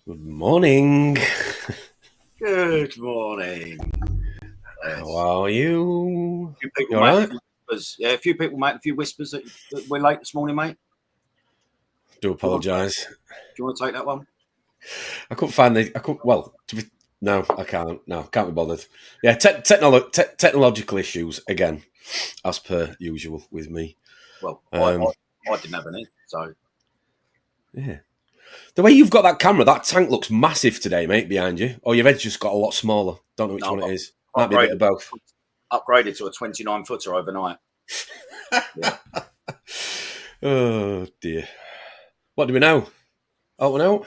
Good morning. Good morning. How are you? A few people You all make a right? few whispers. Yeah, a few people make a few whispers that we're late this morning, mate. Do Do you want, apologise. do you want to take that one? I couldn't find the. I couldn't. Well, no, I can't. No, can't be bothered. Yeah, technological issues again, as per usual with me. Well, Um, I didn't have any, so yeah. The way you've got that camera, that tank looks massive today, mate, behind you. Or your head's just got a lot smaller. Don't know which no, one it is. I've Might be a bit of upgraded both. upgraded to a 29 footer overnight. Yeah. Oh dear. What do we know? Oh, no.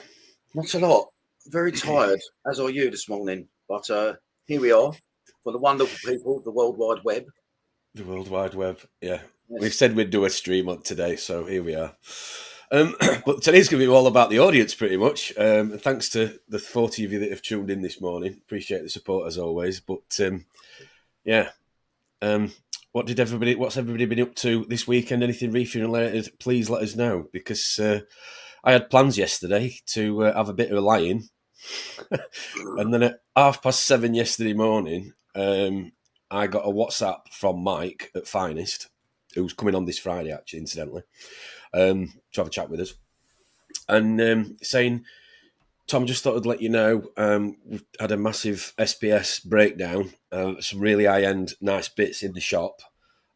Not a lot. Very tired, as are you this morning. But here we are for the wonderful people of the World Wide Web. The World Wide Web, yeah. We've Yes. said we'd do a stream on today, so here we are. But today's going to be all about the audience, pretty much. And thanks to the 40 of you that have tuned in this morning. Appreciate the support as always. But yeah, what's everybody been up to this weekend? Anything reefing related? Please let us know, because I had plans yesterday to have a bit of a lie-in, and then at 7:30 yesterday morning, I got a WhatsApp from Mike at Finest, who's coming on this Friday, actually, incidentally, to have a chat with us, and saying, Tom, just thought I'd let you know we've had a massive SPS breakdown, some really high-end nice bits in the shop.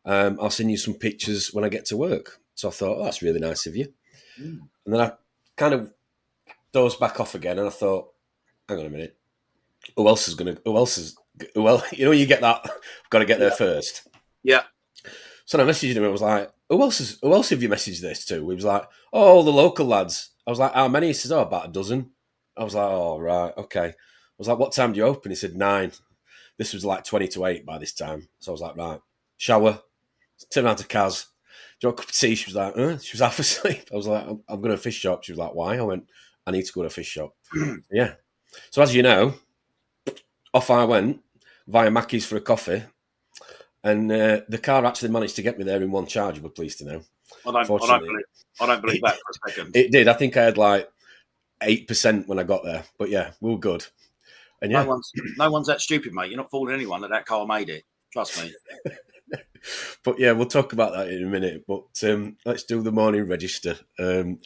I'll send you some pictures when I get to work. So I thought, oh, that's really nice of you. Mm. And then I kind of dozed back off again, and I thought, hang on a minute, who else is, you get that, I've got to get there Yeah. first. Yeah. So I messaged him and I was like, who else have you messaged this to? He was like, oh, the local lads. I was like, how many? He says, oh, about a dozen. I was like, oh, right, okay. I was like, what time do you open? He said, 9. This was like 20 to 8 by this time. So I was like, right, shower, turn around to Kaz. Do you want a cup of tea? She was like, she was half asleep. I was like, I'm going to a fish shop. She was like, why? I went, I need to go to a fish shop. Yeah. So as you know, off I went via Mackey's for a coffee. And the car actually managed to get me there in one charge, you were pleased to know. Fortunately, I don't believe that for a second. it did. I think I had like 8% when I got there. But yeah, we were good. And yeah. No one's that stupid, mate. You're not fooling anyone that car made it. Trust me. But yeah, we'll talk about that in a minute. But let's do the morning register. There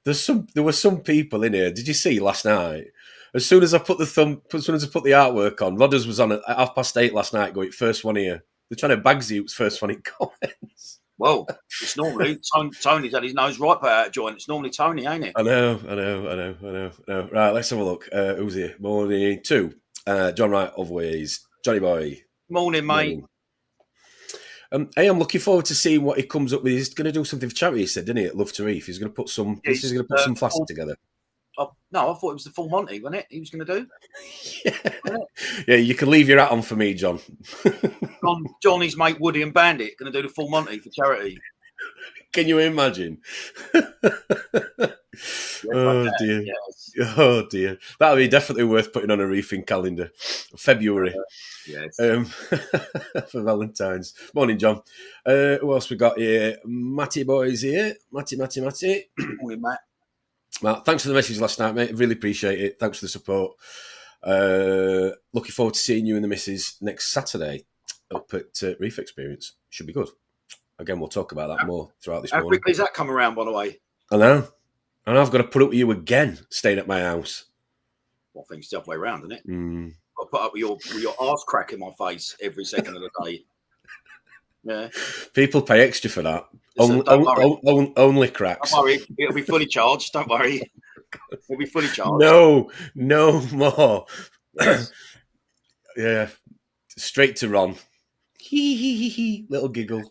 were some people in here. Did you see last night? As soon as I put the artwork on, Rodders was on at 8:30 last night. Going first one here. They're trying to Bagsy. It was first one in comments. Well, it's normally Tony's had his nose right put out of joint. It's normally Tony, ain't it? I know. Right, let's have a look. Who's here? Morning 2. John Wright, Otherways. Johnny Boy. Morning, mate. Hey, I'm looking forward to seeing what he comes up with. He's going to do something for charity, he said, didn't he? At Love to Reef. He's going to put some. He's going to put some flask together. No, I thought it was the full Monty, wasn't it? He was going to do. Yeah, you can leave your hat on for me, John. Johnny's mate Woody and Bandit going to do the full Monty for charity. Can you imagine? Oh dear! Yes. Oh dear! That'll be definitely worth putting on a reefing calendar. February. Yes. For Valentine's. Morning, John. Who else we got here? Matty boy's here. Matty. Morning, Matt. Well, thanks for the message last night, mate. Really appreciate it. Thanks for the support. Looking forward to seeing you and the missus next Saturday up at Reef Experience. Should be good. Again, we'll talk about that more throughout this morning. How quickly has that come around, by the way? I know. And I've got to put up with you again, staying at my house. Well, I think it's the other way around, isn't it? Mm. I'll put up with your arse crack in my face every second of the day. Yeah. People pay extra for that. Only cracks. Don't worry. It'll be fully charged. Don't worry. It'll be fully charged. No more. Yes. Yeah. Straight to Ron. Hee. Little giggle.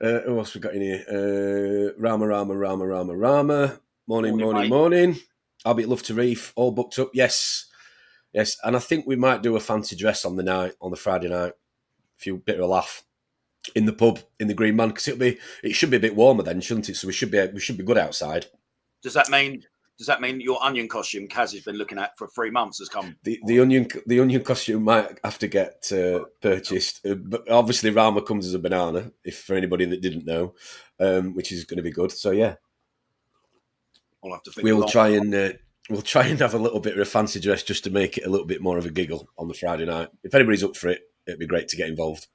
Who else we got in here? Rama. Morning. I'll be at Love to Reef. All booked up. Yes. And I think we might do a fancy dress on the Friday night. A few bit of a laugh in the pub in the Green Man, because it should be a bit warmer then, shouldn't it? So we should be good outside. Does that mean your onion costume Kaz has been looking at for 3 months has come? The onion costume might have to get purchased, but obviously Rama comes as a banana. If for anybody that didn't know, which is going to be good. So yeah, I'll have to think. we'll try and We'll try and have a little bit of a fancy dress just to make it a little bit more of a giggle on the Friday night. If anybody's up for it, it'd be great to get involved.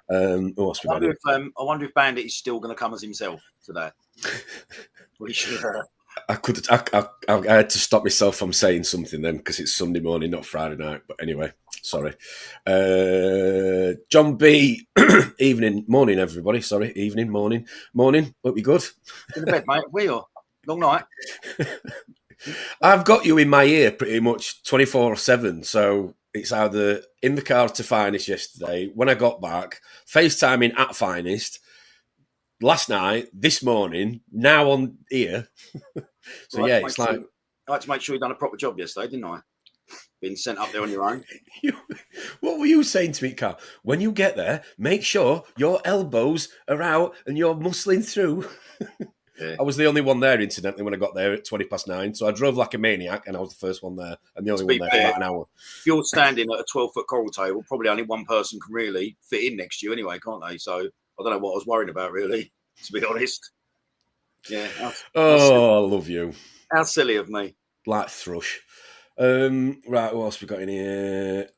What else we got? I wonder if Bandit is still going to come as himself today. We should. I had to stop myself from saying something then because it's Sunday morning, not Friday night. But anyway, sorry. John B. Morning, everybody. Sorry, evening, morning. Hope you're good. In the bed, mate. We are. Long night. I've got you in my ear pretty much 24/7. So it's either in the car to Finest yesterday, when I got back, FaceTiming at Finest, last night, this morning, now on here. So yeah, it's like... I had to make sure you done a proper job yesterday, didn't I? Being sent up there on your own. What were you saying to me, Carl? When you get there, make sure your elbows are out and you're muscling through. Yeah. I was the only one there, incidentally, when I got there at 9:20. So I drove like a maniac and I was the first one there and the only one there for about an hour. If you're standing at a 12-foot coral table, probably only one person can really fit in next to you anyway, can't they? So I don't know what I was worrying about, really, to be honest. Yeah. I love you. How silly of me. Like thrush. Right, what else we got in here?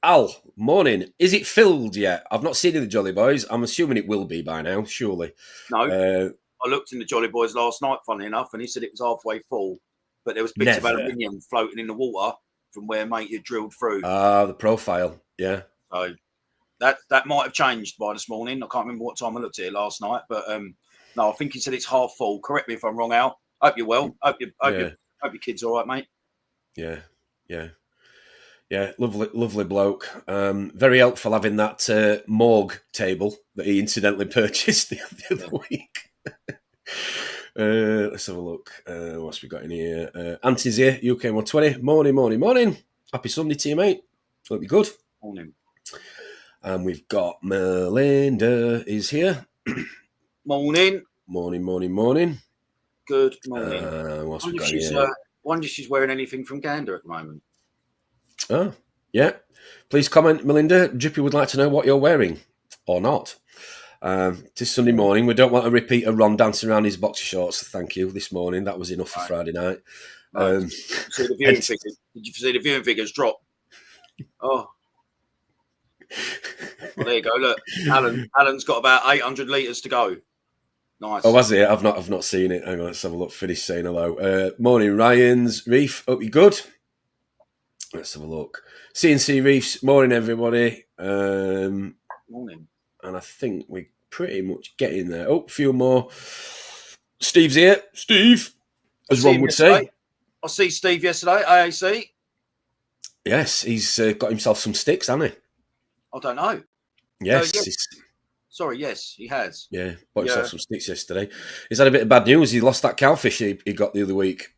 Al, morning. Is it filled yet? I've not seen the Jolly Boys. I'm assuming it will be by now, surely. No. I looked in the Jolly Boys last night, funny enough, and he said it was halfway full. But there was bits of aluminium floating in the water from where mate you drilled through. The profile, yeah. So that might have changed by this morning. I can't remember what time I looked at it last night, but no, I think he said it's half full. Correct me if I'm wrong, Al. Hope you're well. Hope your kid's all right, mate. Yeah. Lovely bloke. Very helpful having that morgue table that he incidentally purchased the other week. Let's have a look. What's we got in here? Auntie's here, UK 120. Morning. Happy Sunday to you, mate. Hope you're good. Morning. And we've got Melinda is here. Morning. Morning. Good morning. What's we got in here? Wonder if she's wearing anything from Gander at the moment. Oh, yeah. Please comment, Melinda. Drippy would like to know what you're wearing or not. This Sunday morning. We don't want to repeat a Ron dancing around his boxer shorts. Thank you. This morning, that was enough for Friday night. Did you see the viewing figures drop? Oh, well, there you go. Look, Alan's got about 800 litres to go. Nice. Oh, was it? I've not seen it. Hang on, let's have a look. Finish saying hello. Morning, Ryan's Reef. Hope you're good. Let's have a look. CNC Reefs. Morning, everybody. Morning. And I think we're pretty much getting there. Oh, a few more. Steve's here. Steve, as one would say. I see Steve yesterday, AAC. Yes, he's got himself some sticks, hasn't he? I don't know. Yes. Sorry, yes, he has. Yeah, bought himself some sticks yesterday. He's had a bit of bad news. He lost that cowfish he got the other week.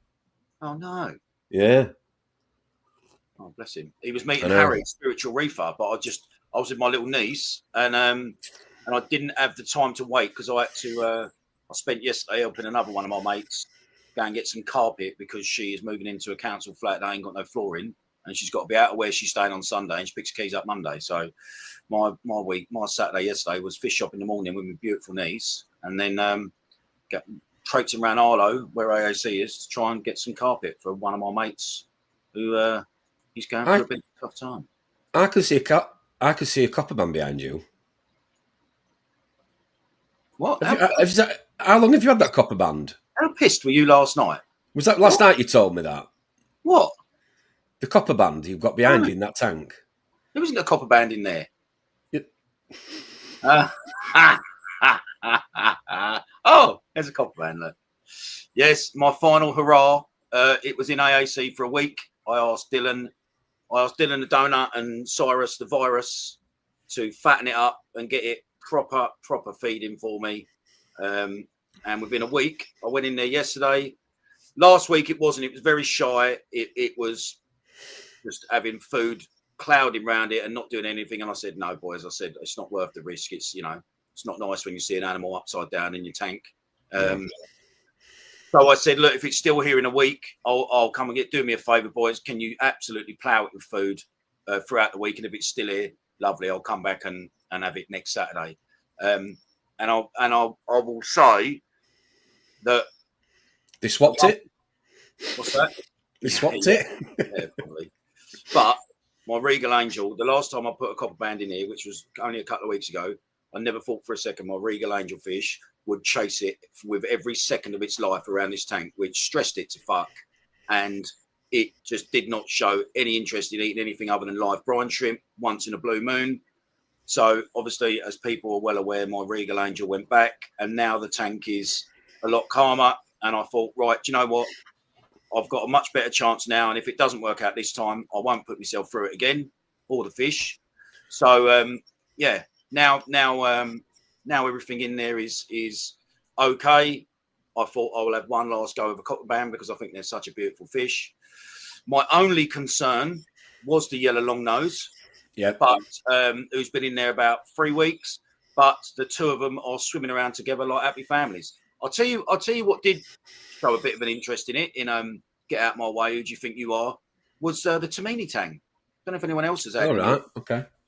Oh, no. Yeah. Oh, bless him. He was meeting Harry, spiritual reefer, but I was with my little niece, and I didn't have the time to wait because I had to. I spent yesterday helping another one of my mates go and get some carpet because she is moving into a council flat that ain't got no flooring, and she's got to be out of where she's staying on Sunday, and she picks keys up Monday. So my Saturday yesterday was fish shop in the morning with my beautiful niece, and then traipsing around Arlo where AAC is to try and get some carpet for one of my mates who he's going for a bit of a tough time. I can see a Copperband behind you. What? How long have you had that Copperband? How pissed were you last night? Was that last night you told me that? What? The Copperband you've got behind you in that tank. There wasn't a Copperband in there. Oh, there's a Copperband there. Yes, my final hurrah. It was in AAC for a week. I asked Dylan the donut and Cyrus the virus to fatten it up and get it proper feeding for me. And within a week, I went in there yesterday. Last week it wasn't. It was very shy. It was just having food clouding around it and not doing anything. And I said, no, boys. I said it's not worth the risk. It's it's not nice when you see an animal upside down in your tank. So I said, look, if it's still here in a week, I'll come and do me a favour, boys. Can you absolutely plough it with food throughout the week? And if it's still here, lovely. I'll come back and have it next Saturday. And I will say that they swapped it. What's that? You swapped it? Yeah, probably. But my Regal Angel, the last time I put a Copperband in here, which was only a couple of weeks ago, I never thought for a second my Regal Angel fish would chase it with every second of its life around this tank, which stressed it to fuck. And it just did not show any interest in eating anything other than live brine shrimp once in a blue moon. So obviously, as people are well aware, my Regal Angel went back, and now the tank is a lot calmer. And I thought, right, do you know what? I've got a much better chance now, and if it doesn't work out this time, I won't put myself through it again, or the fish. So yeah, now everything in there is okay. I thought I will have one last go of a Copperband because I think they're such a beautiful fish. My only concern was the yellow long nose. Yeah, but who's been in there about 3 weeks. But the two of them are swimming around together like happy families. I'll tell you what did show a bit of an interest in it. In Get Out My Way, Who Do You Think You Are? Was the Tamini tang. Don't know if anyone else has had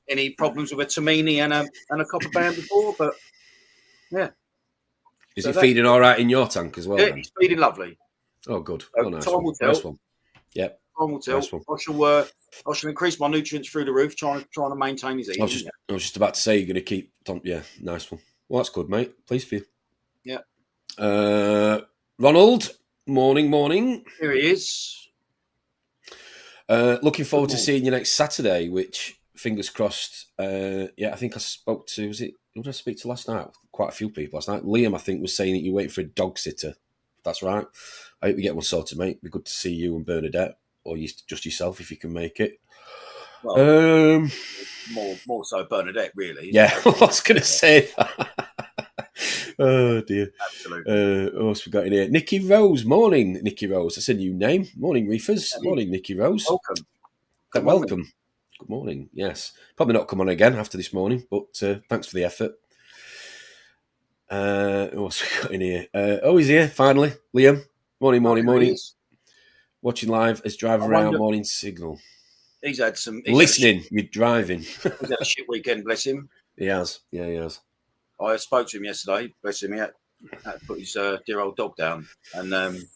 any problems with a Tamini and a Copperband before, but yeah. Is he feeding all right in your tank as well? Yeah, he's feeding lovely. Oh, good. Oh, nice one. Nice one. Yep. Time will tell. I shall increase my nutrients through the roof, trying to maintain his eating. I was just about to say you're going to keep. Yeah, nice one. Well, that's good, mate. Pleased for you. Yeah. Ronald, morning. Here he is. Looking forward to seeing you next Saturday. Which, fingers crossed. Yeah, I think I spoke to. Who did I speak to last night? Quite a few people last night. Liam, I think, was saying that you're waiting for a dog sitter. That's right. I hope you get one sorted, mate. It'd be good to see you and Bernadette. Or just yourself if you can make it. Well, more so Bernadette, really. Yeah, I was going to say that. Oh dear. Absolutely. What else we got in here? Nikki Rose, morning, Nikki Rose. That's a new name. Morning, Reefers. Morning, Nikki Rose. Welcome. Good morning. Yes, probably not come on again after this morning, but thanks for the effort. What else we got in here? He's here finally. Liam. Morning. Watching live as drive around morning signal. He's had some... Listening, you're driving. He's had a shit weekend, bless him. He has. Yeah, he has. I spoke to him yesterday, bless him. He had to put his dear old dog down. And then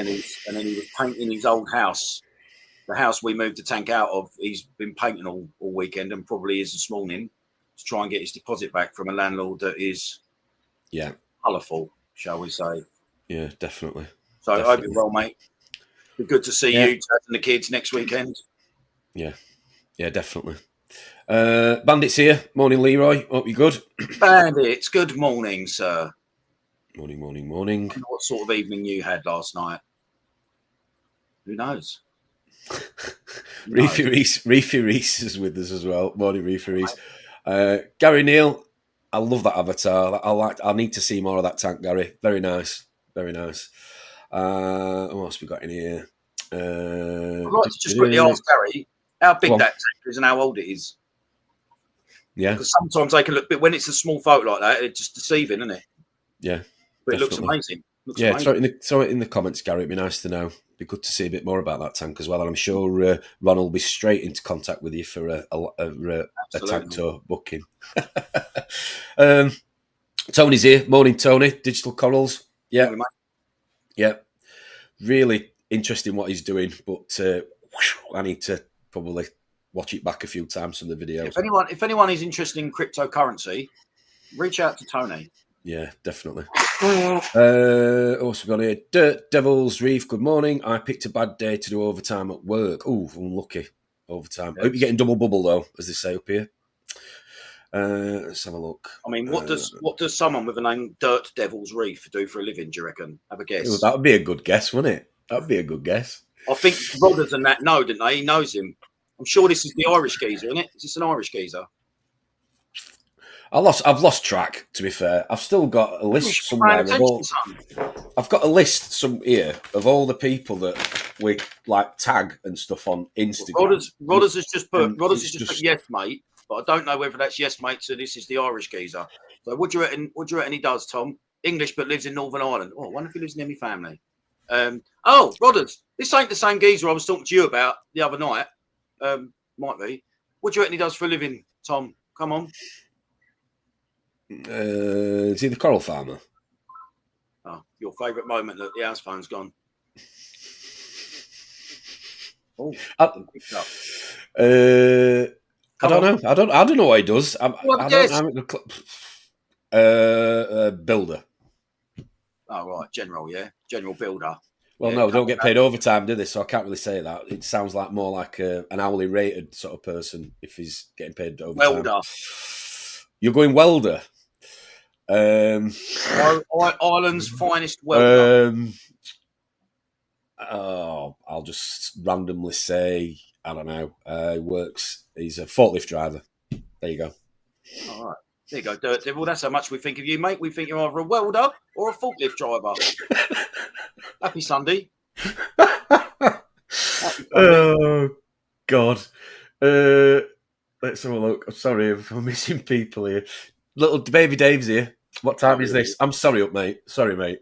he was painting his old house. The house we moved the tank out of, he's been painting all weekend and probably is this morning to try and get his deposit back from a landlord that is colourful, shall we say. Yeah, definitely. So I hope you're well, mate. Be good to see you and the kids next weekend. Yeah, definitely. Bandits here. Morning, Leroy. Hope you're good. Bandits, good morning, sir. Morning. What sort of evening you had last night? Who knows? Reefy Reese is with us as well. Morning, Reefy Reese. Gary Neal. I love that avatar. I need to see more of that tank, Gary. Very nice. What else we got in here? I'd like to just quickly ask Gary how big that tank is and how old it is. Yeah. Because sometimes they can look, but when it's a small photo like that, it's just deceiving, isn't it? Yeah. But it looks amazing. Throw it in the comments, Gary. It'd be nice to know. It'd be good to see a bit more about that tank as well. And I'm sure Ron will be straight into contact with you for a tank tour booking. Tony's here. Morning, Tony. Digital Corals. Yeah. Yeah. Really interesting what he's doing, but I need to probably watch it back a few times from the videos. If anyone is interested in cryptocurrency, reach out to Tony. Yeah, definitely. Also got here. Dirt Devils Reef, good morning. I picked a bad day to do overtime at work. Ooh, unlucky. Overtime. I hope you're getting double bubble though, as they say up here. Let's have a look. I mean, what does someone with the name Dirt Devils Reef do for a living, do you reckon? Have a guess. Ooh, that would be a good guess, wouldn't it? That would be a good guess. I think Rodders and that know, didn't they? He knows him. I'm sure this is the Irish geezer, isn't it? Is this an Irish geezer? I've lost track, to be fair. I've still got a list somewhere. I've got a list here of all the people that we like tag and stuff on Instagram. Rodders has just put yes, mate, but I don't know whether that's yes, mate. So this is the Irish geezer. So what do you reckon he does, Tom? English, but lives in Northern Ireland. Oh, I wonder if he lives near my family. Rodders, this ain't the same geezer I was talking to you about the other night. Might be. What do you reckon he does for a living, Tom? Come on. Is he the coral farmer? Oh, your favourite moment that the house phone's gone. Oh, I, Come don't on. know. I don't know what he does. Well, I yes. don't. Builder. Oh, right. General, yeah. General builder. Well, Yeah, no, they don't couple get of paid overtime, do they? So I can't really say that. It sounds like more like an hourly rated sort of person if he's getting paid overtime. welder. You're going welder. Ireland's finest welder. I'll just randomly say, I don't know. He works. He's a forklift driver. There you go. All right. There you go, Dirt Devil. That's how much we think of you, mate. We think you're either a welder or a forklift driver. Happy Sunday. Happy Sunday. Oh God. Let's have a look. I'm sorry if I'm missing people here. Little baby Dave's here. What time is this? I'm sorry, up, mate. Sorry, mate.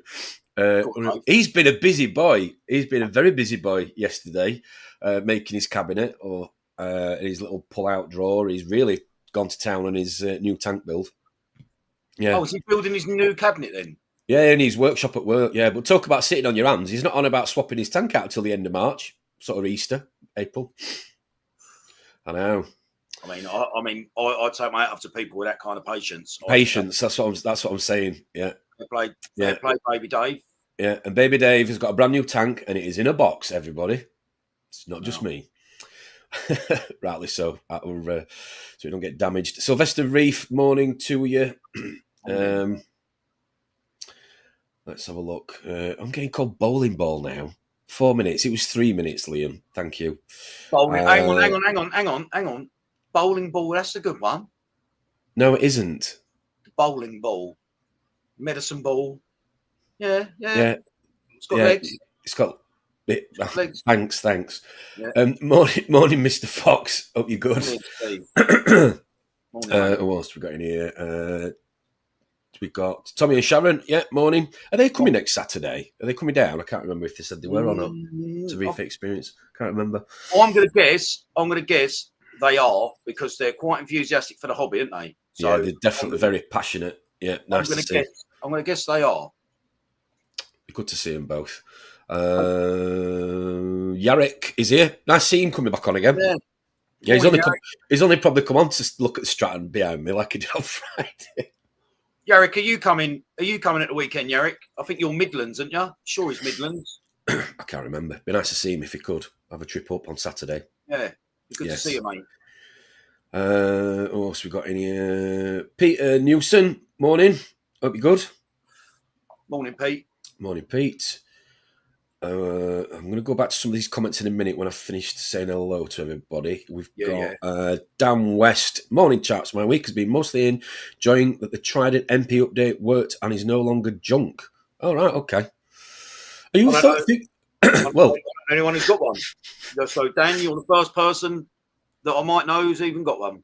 He's been a busy boy. He's been a very busy boy yesterday, making his cabinet or his little pull-out drawer. He's really gone to town on his new tank build. Yeah. Oh, is he building his new cabinet then? Yeah, in his workshop at work. Yeah, but talk about sitting on your hands. He's not on about swapping his tank out until the end of March, sort of Easter, April. I know. I take my hat off to people with that kind of patience. Patience. That's what I'm saying. Yeah. Fair play, baby Dave. Yeah, and baby Dave has got a brand new tank, and it is in a box. Everybody, it's not just me. Rightly so. So we don't get damaged. Sylvester Reef, morning to you. Let's have a look. I'm getting called bowling ball now. 4 minutes. It was 3 minutes, Liam. Thank you. Bowling. Hang on. Bowling ball. That's a good one. No, it isn't. Bowling ball. Medicine ball. Yeah. It's got legs. It's got legs. Thanks. Yeah. Morning, Mr. Fox. Hope you're good. Morning, who else we got in here? We got Tommy and Sharon. Yeah, morning. Are they coming next Saturday? Are they coming down? I can't remember if they said they were or not. To Reef Experience. Can't remember. Well, I'm going to guess they are because they're quite enthusiastic for the hobby, aren't they? So yeah, they're definitely very passionate. Yeah, nice to see. I'm going to guess they are. Good to see them both. Yarrick is here. Nice to see him coming back on again. Yeah, he's only probably come on to look at the Stratton behind me like he did on Friday. Yarrick, are you coming at the weekend, Yarrick? I think you're Midlands, aren't you? Sure he's Midlands. I can't remember. Be nice to see him if he could. Have a trip up on Saturday. Yeah, good to see you, mate. What else we got in here? Peter Newson, morning. Hope you're good. Morning, Pete. Morning, Pete. I'm going to go back to some of these comments in a minute when I've finished saying hello to everybody. We've got Dan West. Morning, chaps. My week has been mostly enjoying that the Trident MP update worked and is no longer junk. All right, okay. Are you well, anyone who's got one? So, Dan, you're the first person that I might know who's even got one.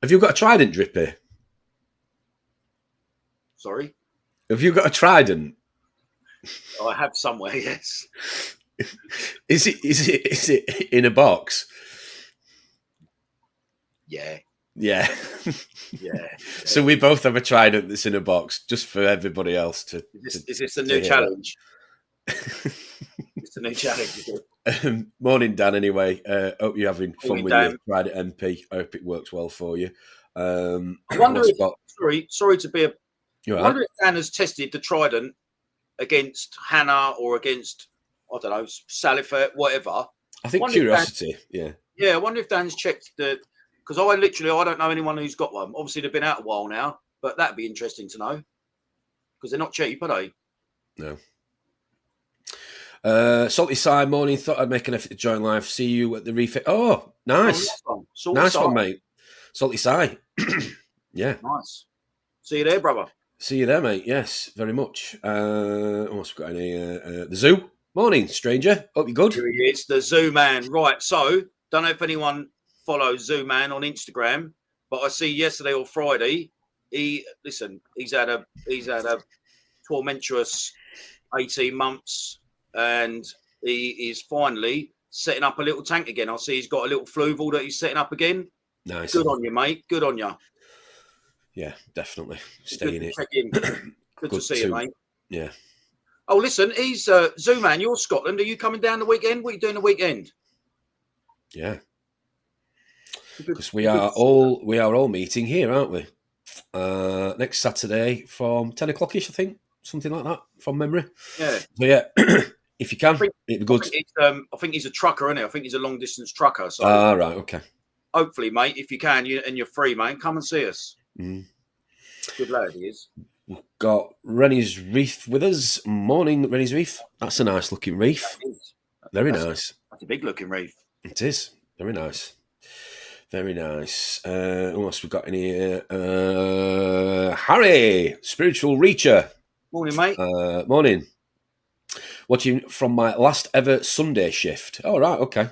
Have you got a Trident, Drippy? Sorry? Have you got a Trident? I have somewhere, yes. Is it in a box? Yeah. Yeah. Yeah. So we both have a Trident that's in a box, just for everybody else to. Is this the new challenge? It's the new challenge. Morning, Dan. Anyway, hope you're having fun with your Trident MP. I hope it works well for you. I wonder if, sorry to be a. I wonder if Dan has tested the Trident against Hannah or against, I don't know, Salifet, whatever. I think curiosity, yeah. Yeah, I wonder if Dan's checked the, because I don't know anyone who's got one. Obviously, they've been out a while now, but that'd be interesting to know because they're not cheap, are they? No. Salty Side, morning. Thought I'd make an effort to join live. See you at the Reef. Oh, nice. Nice one, mate. Salty Side. Yeah. Nice. See you there, brother. See you there, mate. Yes, very much. What's got any? The zoo. Morning, stranger. Hope you're good. It's the Zoo Man. Right. So, don't know if anyone follows Zoo Man on Instagram, but I see yesterday or Friday, he's had a tormentorous 18 months, and he is finally setting up a little tank again. I see he's got a little fluval that he's setting up again. Nice. Good on you, mate. Good on you. Yeah, definitely. Stay in it. Check in. Good to see you, mate. Yeah. Oh, listen, he's Zooman. You're Scotland. Are you coming down the weekend? What are you doing the weekend? Yeah, because we are all meeting here, aren't we? Next Saturday from 10 o'clock-ish, I think, something like that, from memory. Yeah. So yeah, if you can, it'd be good. I think he's a trucker, isn't he? I think he's a long distance trucker. So, right, okay. Hopefully, mate, if you can, you're free, mate, come and see us. Mm. Good lad, he is. We've got Rennie's Reef with us. Morning, Rennie's Reef. That's a nice looking reef. Very nice. That's a big looking reef. It is. Very nice. Very nice. Who else we got in here? Harry, Spiritual Reacher. Morning, mate. Morning. Watching from my last ever Sunday shift. Oh, right, okay.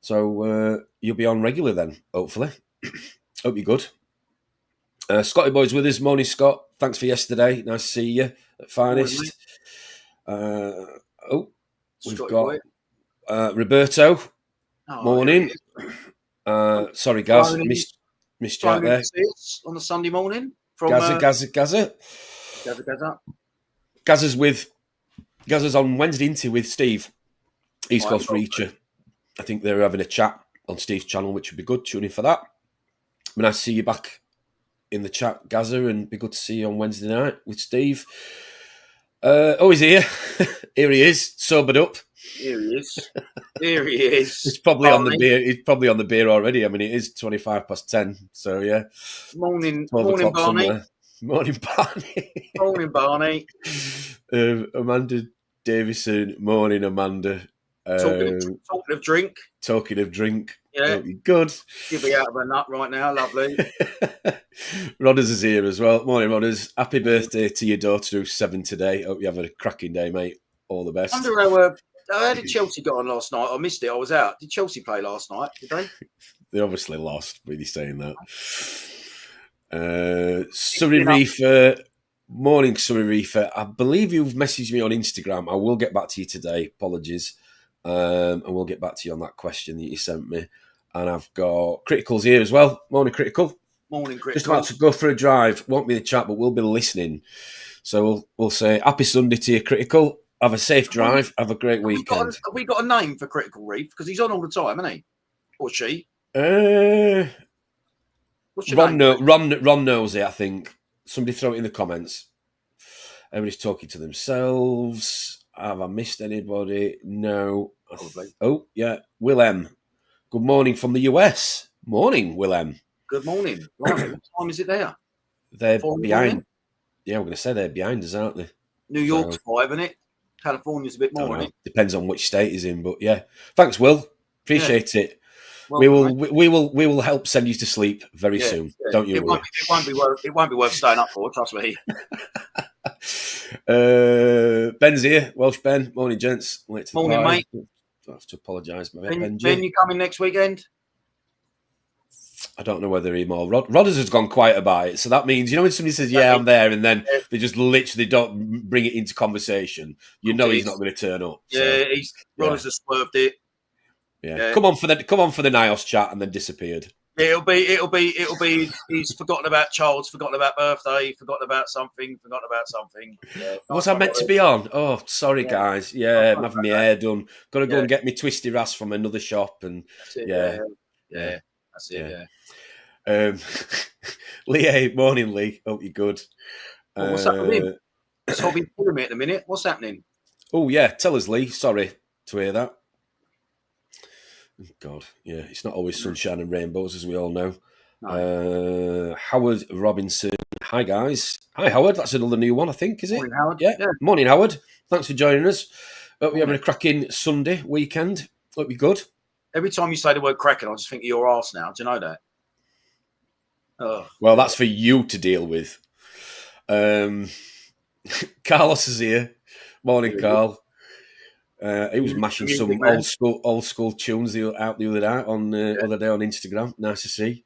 So you'll be on regular then, hopefully. Hope you're good. Scotty Boy's with us. Morning, Scott. Thanks for yesterday. Nice to see you at Finest. We've got Roberto. Oh, morning. Sorry, Gaz. Missed you out there. On a Sunday morning. From Gaza. Gazza's on Wednesday into with Steve. East Coast Reacher. I think they're having a chat on Steve's channel, which would be good. Tune in for that. Nice to see you back in the chat, Gazza, and be good to see you on Wednesday night with Steve. He's here. Here he is, sobered up. Here he is. He's probably on the beer. He's probably on the beer already. I mean, it is 10:25. So yeah. Morning, Barney. Somewhere. Morning, Barney. Morning, Barney. Amanda Davison. Morning, Amanda. Talking of drink. Yeah. Good. You'll be out of a nut right now. Lovely. Rodders is here as well. Morning, Rodders. Happy birthday to your daughter who's 7 today. Hope you have a cracking day, mate. All the best. I wonder how did Chelsea get on last night? I missed it. I was out. Did Chelsea play last night? Did they? They obviously lost. Really saying that. Surrey Reefer. Morning, Surrey Reefer. I believe you've messaged me on Instagram. I will get back to you today. Apologies. And we'll get back to you on that question that you sent me. And I've got Critical's here as well. Morning, Critical. Morning, Critical. Just about to go for a drive. Won't be in the chat, but we'll be listening. So we'll say happy Sunday to you, Critical. Have a safe drive. Have a great weekend. Have we got a name for Critical Reef? Because he's on all the time, isn't he? Or she? What's your name? Ron knows it, I think. Somebody throw it in the comments. Everybody's talking to themselves. Have I missed anybody? No. Probably. Oh, yeah. Will M. Good morning from the US. Morning, Will M. Good morning. Right, what time is it there? They're behind. Yeah, we're going to say they're behind us, aren't they? New York's 5, isn't it? California's a bit more, isn't it? Depends on which state he's in, but yeah. Thanks, Will. Appreciate it. Well, we will help send you to sleep very soon. Yeah. Don't you worry. It won't be worth staying up for. Trust me. Ben's here. Welsh Ben. Morning, gents. Morning, mate. I have to apologise. Ben, you coming next weekend? I don't know whether him or Rodders has gone quiet about it. So that means, when somebody says, yeah, I'm there, and then they just literally don't bring it into conversation, he's not going to turn up. Yeah, Rodders has swerved it. Yeah. Come on for the NIOS chat and then disappeared. It'll be he's forgotten about Charles, forgotten about birthday, forgotten about something. Yeah, was I meant to be on? Oh, sorry guys. Yeah, I'm having my hair done. Gotta go and get me twisty ras from another shop and that's it, Lee, morning, Lee. Hope you're good. What's happening? So I've been pulling me at the minute. What's happening? Oh yeah, tell us, Lee. Sorry to hear that. God, yeah, it's not always sunshine and rainbows, as we all know. No. Howard Robinson. Hi, guys. Hi, Howard. That's another new one, I think, is it? Morning, Howard. Yeah. Morning, Howard. Thanks for joining us. Hope you're having a cracking Sunday weekend. Hope you're good. Every time you say the word cracking, I just think of your arse now. Do you know that? Oh. Well, that's for you to deal with. Carlos is here. Morning, Carl. He was mashing some old school tunes out the other day on Instagram. Nice to see.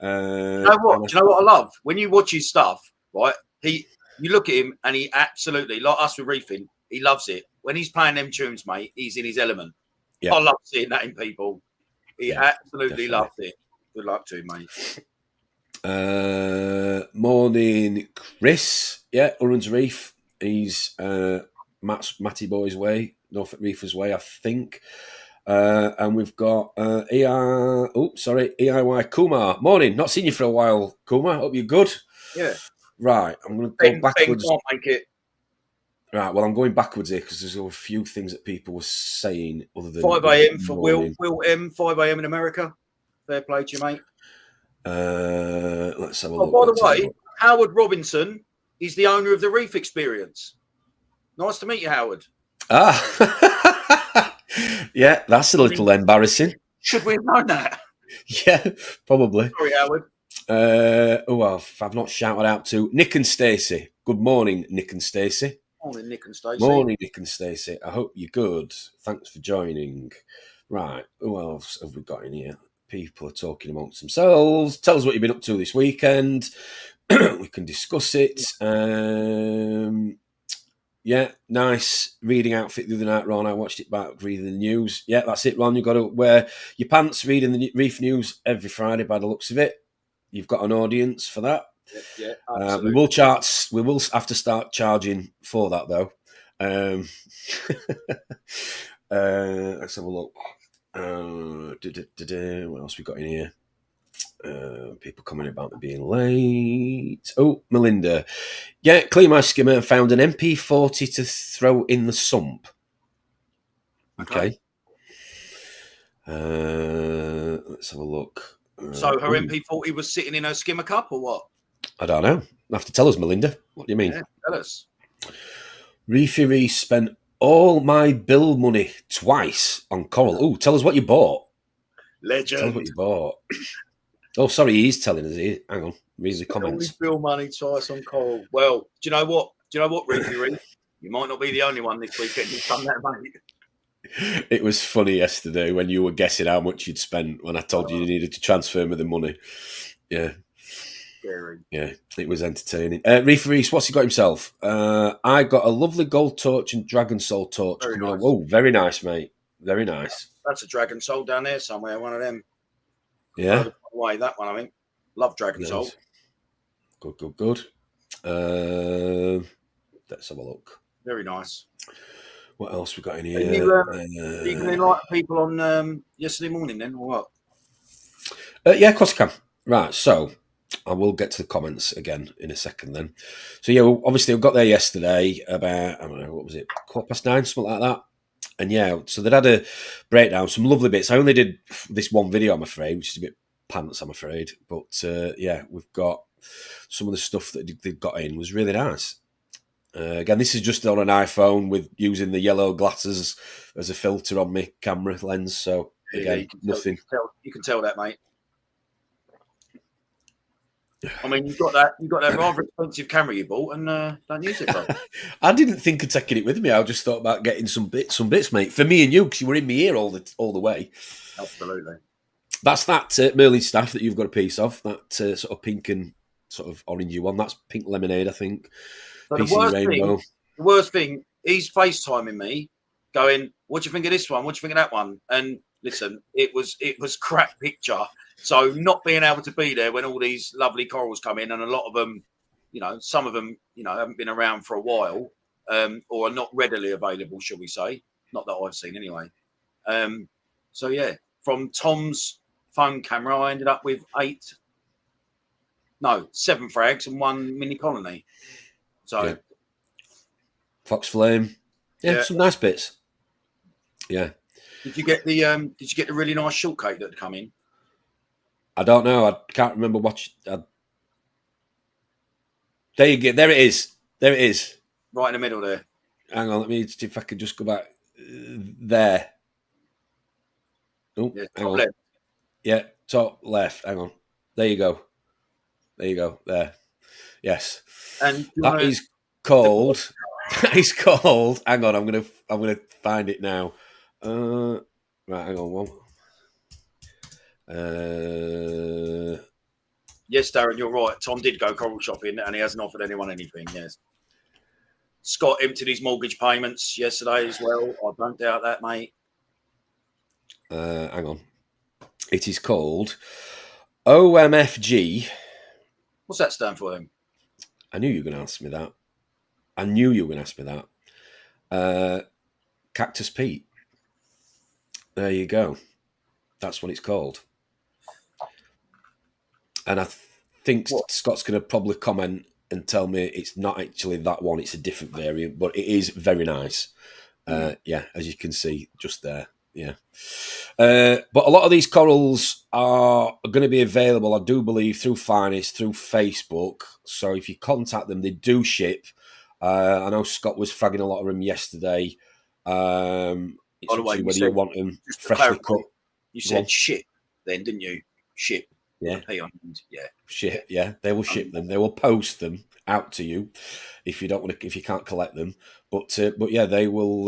Do you know what I love? When you watch his stuff, right? You look at him and he absolutely, like us with Reefing, he loves it. When he's playing them tunes, mate, he's in his element. Yeah. I love seeing that in people. He absolutely loves it. Good luck to him, mate. Morning, Chris. Yeah, Urans Reef. He's Matty Boy's way, Norfolk Reefers way, I think. And we've got EIY Kumar. Morning, not seen you for a while, Kumar. Hope you're good. Yeah. Right, I'm going to go backwards. Can't make it. Right, well, I'm going backwards here because there's a few things that people were saying other than 5 a.m. for Will M. 5 a.m. in America. Fair play to you, mate. Let's have a look. By the way, Howard Robinson is the owner of the Reef Experience. Nice to meet you, Howard. Yeah, that's a little embarrassing. Should we have known that? Yeah, probably. Sorry, Howard. I've not shouted out to Nick and Stacey. Good morning, Nick and Stacey. Morning, Nick and Stacey. Morning, Nick and Stacey. I hope you're good. Thanks for joining. Right, who else have we got in here? People are talking amongst themselves. Tell us what you've been up to this weekend. We can discuss it. Yeah, nice reading outfit the other night, Ron. I watched it back reading the news. Yeah, that's it, Ron. You've got to wear your pants reading the Reef News every Friday by the looks of it. You've got an audience for that. Yeah, absolutely. We will have to start charging for that, though. Let's have a look. What else we got in here? People commenting about me being late. Oh, Melinda. Yeah, clean my skimmer and found an MP40 to throw in the sump. Okay. Let's have a look. So her MP40 was sitting in her skimmer cup or what? I don't know. You have to tell us, Melinda. What do you mean? Yeah, tell us. Reefy Reef spent all my bill money twice on coral. Oh, tell us what you bought. Legend. Tell us what you bought. Oh, sorry, he's telling us. Hang on, read the comments. Always bill money twice on coral. Well, do you know what? Reefy Reef? You might not be the only one this weekend who's done that, mate. It was funny yesterday when you were guessing how much you'd spent when I told you needed to transfer me the money. Yeah. Scary. Yeah, it was entertaining. Reef Reese, what's he got himself? I got a lovely gold torch and dragon soul torch. Very nice. Oh, very nice, mate. Very nice. That's a dragon soul down there somewhere, one of them. Yeah. Away, that one, I think. Love dragon soul. Good. Let's have a look. Very nice. What else we got in here? Are you going to invite people on yesterday morning then, or what? Yeah, of course I can. Right, so I will get to the comments again in a second then. So, yeah, obviously I got there yesterday about, I don't know, what was it, 9:15, something like that. And, yeah, so they'd had a breakdown, some lovely bits. I only did this one video, I'm afraid, which is a bit pants, I'm afraid. But, yeah, we've got some of the stuff that they got in was really nice. Again, this is just on an iPhone with using the yellow glasses as a filter on my camera lens. So, again, nothing. You can tell that, mate. I mean, you've got that rather expensive camera you bought, and don't use it, bro. I didn't think of taking it with me. I just thought about getting some bits, mate, for me and you, because you were in my ear all the way. Absolutely. That's that Merlin staff that you've got a piece of. That sort of pink and sort of orangey one. That's pink lemonade, I think. But the worst thing, he's FaceTiming me, going, "What do you think of this one? What do you think of that one?" And listen, it was crap picture. So not being able to be there when all these lovely corals come in, and a lot of them, some of them, haven't been around for a while, or are not readily available, shall we say? Not that I've seen anyway. So yeah, from Tom's phone camera, I ended up with 7 frags and 1 mini colony. So, yeah. Fox flame, yeah, some nice bits. Yeah. Did you get the really nice shortcake that had come in? I don't know. I can't remember what. There you go. There it is. Right in the middle there. Hang on. Let me see if I can just go back there. Oh, yeah, hang on. Left. Yeah, top left. Hang on. There you go. There. Yes. And that is called. That is called. Hang on. I'm gonna find it now. Right. Hang on. One. Yes, Darren, you're right. Tom did go coral shopping, and he hasn't offered anyone anything. Yes. Scott emptied his mortgage payments yesterday as well. I don't doubt that, mate. Hang on. It is called OMFG. What's that stand for, then? I knew you were going to ask me that. I knew you were going to ask me that. Cactus Pete. There you go. That's what it's called. And I think Scott's going to probably comment and tell me it's not actually that one. It's a different variant, but it is very nice. Yeah, as you can see just there. Yeah. But a lot of these corals are going to be available, I do believe, through Finest, through Facebook. So if you contact them, they do ship. I know Scott was fragging a lot of them yesterday. It's By the up way, to you whether you want them freshly cut. You said ship then, didn't you? Ship. Yeah. Yeah. Ship. Yeah. They will ship them. They will post them out to you if you don't want to, if you can't collect them. But yeah, they will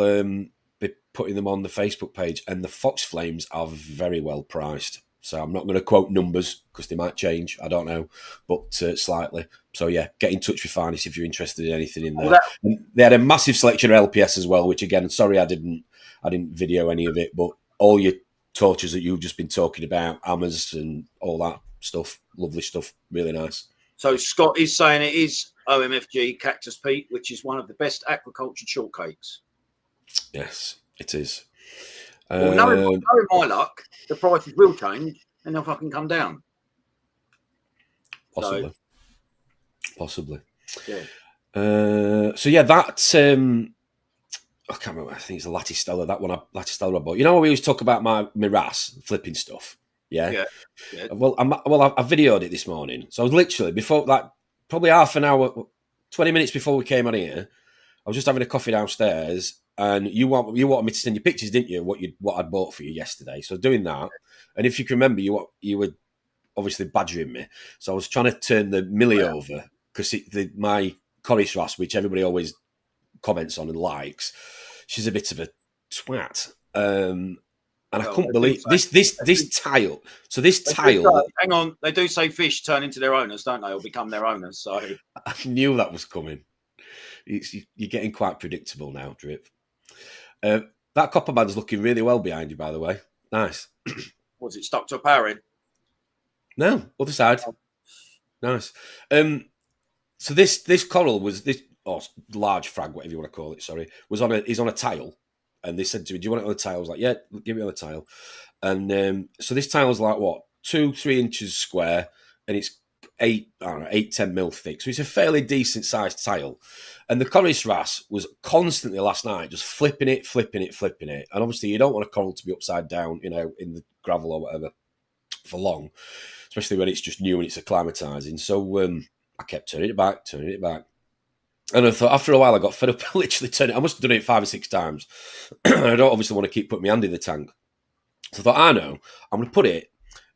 be putting them on the Facebook page, and the Fox Flames are very well priced. So I'm not going to quote numbers because they might change. I don't know, but slightly. So yeah, get in touch with Finest if you're interested in anything in there. They had a massive selection of LPS as well, which again, sorry I didn't video any of it, but all your torches that you've just been talking about, Amas and all that stuff, lovely stuff, really nice. So Scott is saying it is OMFG Cactus Pete, which is one of the best aquaculture shortcakes. Yes, it is. Well, knowing my luck, the prices will change and they'll fucking come down. Possibly. Possibly. Yeah. So yeah, that I can't remember. I think it's a Latistella. That one, Latistella I bought. You know, we always talk about my RAS flipping stuff. Yeah. Well, I videoed it this morning. So I was literally before, like, probably half an hour, 20 minutes before we came on here. I was just having a coffee downstairs, and you wanted me to send you pictures, didn't you? What I'd bought for you yesterday. So doing that, and if you can remember, you were obviously badgering me. So I was trying to turn the Millie over because my Cornish Ras, which everybody always comments on and likes, she's a bit of a twat. And I couldn't believe this tile. So this tile. Hang on, they do say fish turn into their owners, don't they, or become their owners? So I knew that was coming. You're getting quite predictable now, Drip. That Copperband's looking really well behind you, by the way. Nice. Was it stuck to a power in? No, other side. Nice. So this coral was this large frag, whatever you want to call it. Sorry, is on a tile, and they said to me, "Do you want it on a tile?" I was like, "Yeah, give me on a tile." And so this tile is like what 2-3 inches square, and it's 8-10 mil thick. So it's a fairly decent sized tile. And the Cornish Ras was constantly last night just flipping it. And obviously you don't want a coral to be upside down, in the gravel or whatever for long, especially when it's just new and it's acclimatizing. So I kept turning it back. And I thought after a while I got fed up. I literally turned it. I must have done it 5 or 6 times. And I don't obviously want to keep putting my hand in the tank. So I thought, I know, I'm going to put it,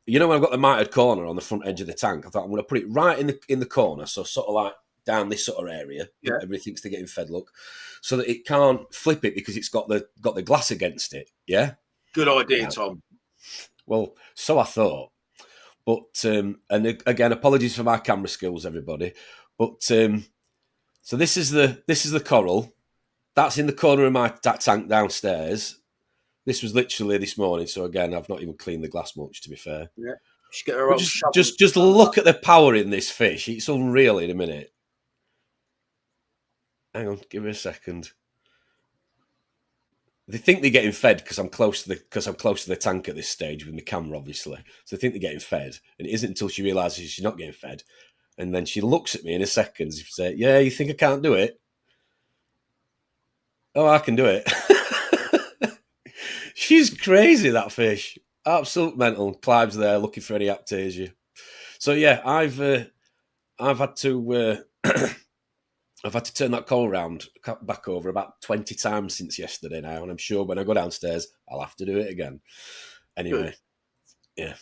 when I've got the mitered corner on the front edge of the tank, I thought I'm going to put it right in the corner, so sort of like down this sort of area. Yeah. Everything's to getting fed, look, so that it can't flip it because it's got the glass against it. Yeah. Good idea, Tom. Well, so I thought. But and again, apologies for my camera skills, everybody. But so this is the coral. That's in the corner of that tank downstairs. This was literally this morning, so again, I've not even cleaned the glass much, to be fair. Yeah, just look at the power in this fish. It's unreal. In a minute, hang on, give me a second. They think they're getting fed because I'm close to the tank at this stage with my camera, obviously. So they think they're getting fed, and it isn't until she realizes she's not getting fed, and then she looks at me in a second and says, "Yeah, you think I can't do it? Oh, I can do it." She's crazy, that fish. Absolute mental. Clive's there looking for any aptasia. So yeah, I've had to I've had to turn that coral round back over about 20 times since yesterday now, and I'm sure when I go downstairs I'll have to do it again. Anyway, yeah.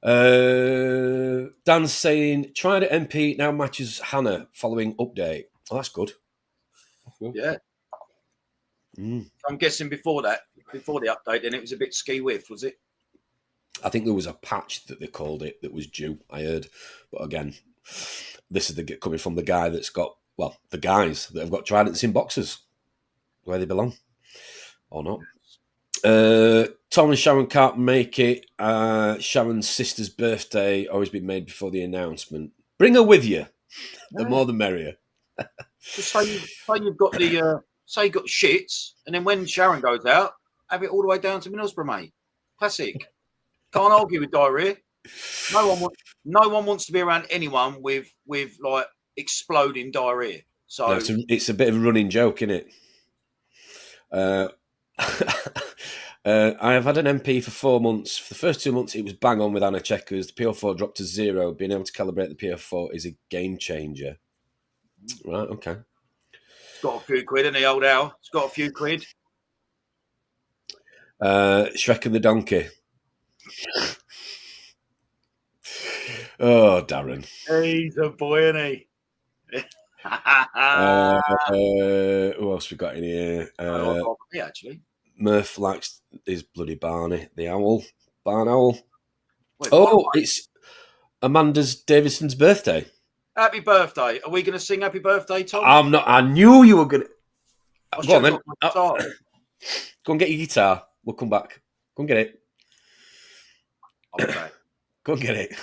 Dan's saying tried at MP now matches Hannah following update. Oh, that's good. Yeah. I'm guessing before the update, then it was a bit ski whiff, was it? I think there was a patch that they called it that was due, I heard. But again, this is coming from the guy that's got, the guys that have got tridents in boxes where they belong or not. Tom and Sharon can't make it. Sharon's sister's birthday always been made before the announcement. Bring her with you. The more the merrier. Just say you've got the say you've got shits, and then when Sharon goes out, have it all the way down to Middlesbrough, mate. Classic. Can't argue with diarrhea. No one wants to be around anyone with like exploding diarrhea. So no, it's a bit of a running joke, isn't it? I have had an MP for 4 months. For the first 2 months, it was bang on with Anna checkers. The PO4 dropped to 0. Being able to calibrate the PO4 is a game changer. Right, okay. It's got a few quid, isn't he, old Al? It's got a few quid. Shrek and the Donkey. Oh, Darren. He's a boy, isn't he? Who else we got in here? Yeah, actually. Murph likes his bloody Barney, the owl. Barn owl. Wait, it's Amanda's Davidson's birthday. Happy birthday. Are we going to sing happy birthday, Tom? I'm not. I knew you were going to. Go on then. Go and get your guitar. We'll come back. Go and get it. I'll be back. Go and get it.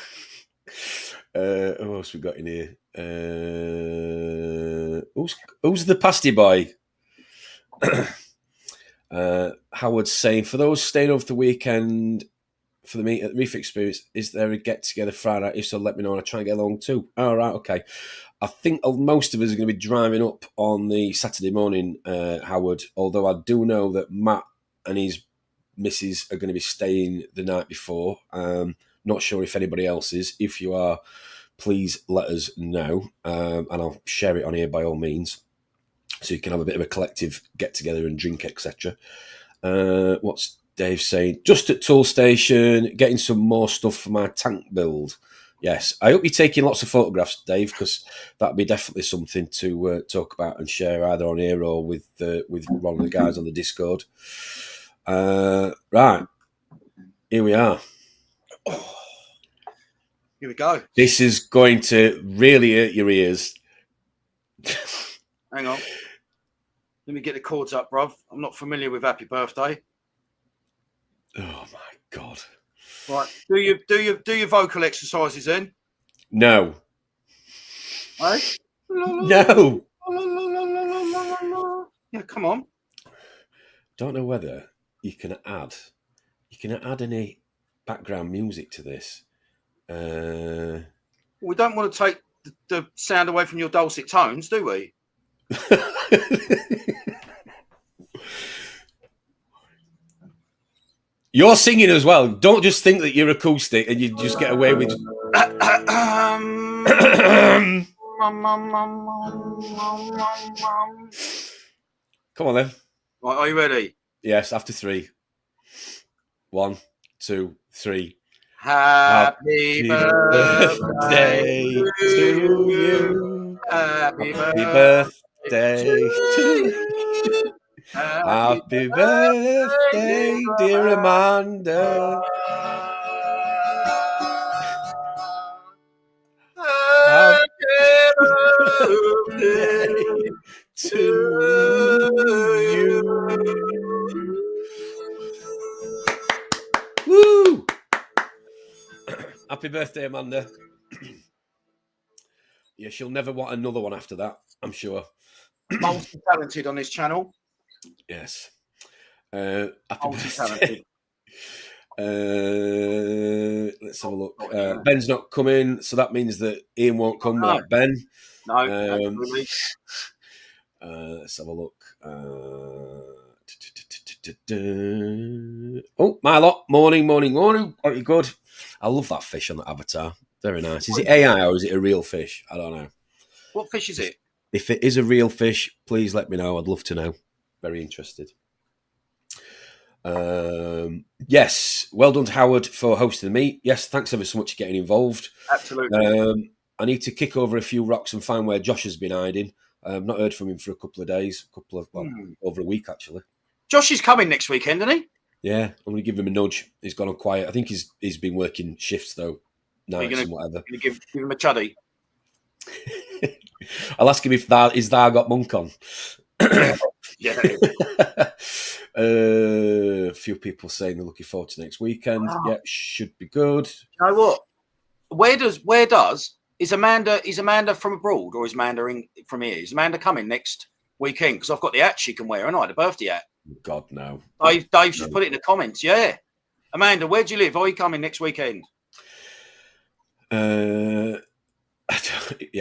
Who else we got in here? Who's the pasty boy? Howard's saying, for those staying over the weekend for the meet at the Reef Experience, is there a get together Friday? If so, let me know and I'll try and get along too. All right, okay. I think most of us are going to be driving up on the Saturday morning, Howard, although I do know that Matt and his missus are going to be staying the night before. Not sure if anybody else is. If you are, please let us know, and I'll share it on here by all means, so you can have a bit of a collective get-together and drink, etc. What's Dave saying? Just at Tool Station, getting some more stuff for my tank build. Yes, I hope you're taking lots of photographs, Dave, because that'd be definitely something to talk about and share either on here or with one of the guys on the Discord. Right, here we are. Oh, here we go. This is going to really hurt your ears. Hang on. Let me get the chords up, bruv. I'm not familiar with Happy Birthday. Oh my God! Right, do your vocal exercises then. No. Hey? No. Yeah, come on. Don't know whether you can add any background music to this. We don't want to take the sound away from your dulcet tones, do we? You're singing as well. Don't just think that you're acoustic and you just get away with. Come on then. Right, are you ready? Yes, after 3. 1, 2, 3. Happy birthday to you. Happy birthday to you. Happy birthday, dear Amanda. Happy birthday to you. Woo! Happy birthday, Amanda. Yeah, she'll never want another one after that, I'm sure. Multi-talented on this channel. Yes. Happy Multi-talented. Let's have a look. Ben's not coming, so that means that Ian won't come like Ben. No, absolutely. Let's have a look. Oh, my lot. Morning. Are you good? I love that fish on the avatar. Very nice. Is it AI or is it a real fish? I don't know. What fish is it? If it is a real fish, please let me know. I'd love to know. Very interested. Yes. Well done to Howard for hosting the meet. Yes, thanks ever so much for getting involved. Absolutely. I need to kick over a few rocks and find where Josh has been hiding. I've not heard from him for a couple of days, over a week actually. Josh is coming next weekend, isn't he? Yeah, I'm going to give him a nudge. He's gone on quiet. I think he's been working shifts though, nights and whatever. Going to give him a chuddy. I'll ask him if his there got monk on. Yeah. A few people saying they're looking forward to next weekend. Wow. Yeah, should be good. You know what? Where does Is Amanda from abroad or is Amanda from here? Is Amanda coming next weekend? Because I've got the hat she can wear, and I the birthday hat. God, no. Dave just put it in the comments. Yeah, Amanda, where do you live? Are you coming next weekend? Yeah,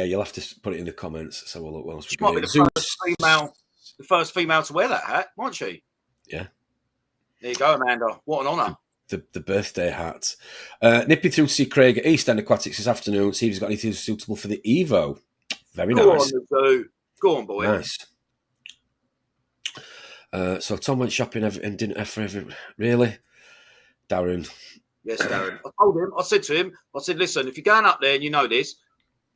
you'll have to put it in the comments. So what else She we got? might be the first female to wear that hat, might she? Yeah. There you go, Amanda. What an honour. The birthday hat. Nipping through to see Craig at East End Aquatics this afternoon. See if he's got anything suitable for the Evo. Very nice. Go on, boy. Nice. So Tom went shopping and didn't have forever. Really, Darren? Yes, Darren. I told him. I said to him. I said, listen, if you're going up there and you know this,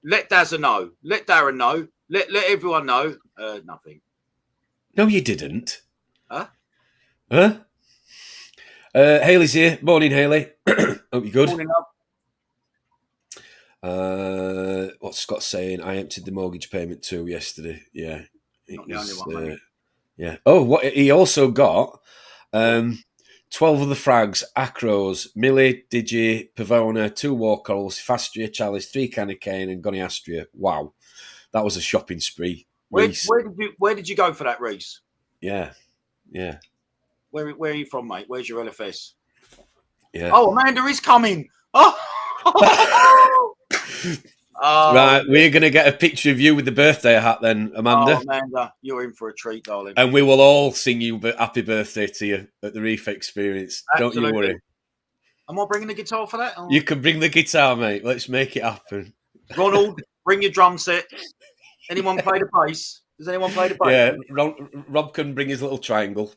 let Dazza know. Let Darren know. Let everyone know. Nothing. No, you didn't. Huh? Hayley's here. Morning, Hayley. Hope you're good. Morning, love. What's Scott saying? I emptied the mortgage payment too yesterday. Yeah. Not the only one, mate. Yeah. Oh, what he also got 12 of the frags, acros, Millie, Digi, Pavona, 2 Warcols, Fastria, Chalice, 3 Canacane, and Goniastria. Wow. That was a shopping spree. Where did you go for that, Reese? Yeah. Where are you from, mate? Where's your LFS? Yeah. Oh, Amanda is coming. Oh. Right, we're going to get a picture of you with the birthday hat then, Amanda. Oh, Amanda, you're in for a treat, darling. And we will all sing you happy birthday to you at the Reef Experience. Absolutely. Don't you worry. Am I bringing the guitar for that? You can bring the guitar, mate. Let's make it happen. Ronald, bring your drum set. Anyone play the bass? Does anyone play the bass? Yeah, Rob can bring his little triangle.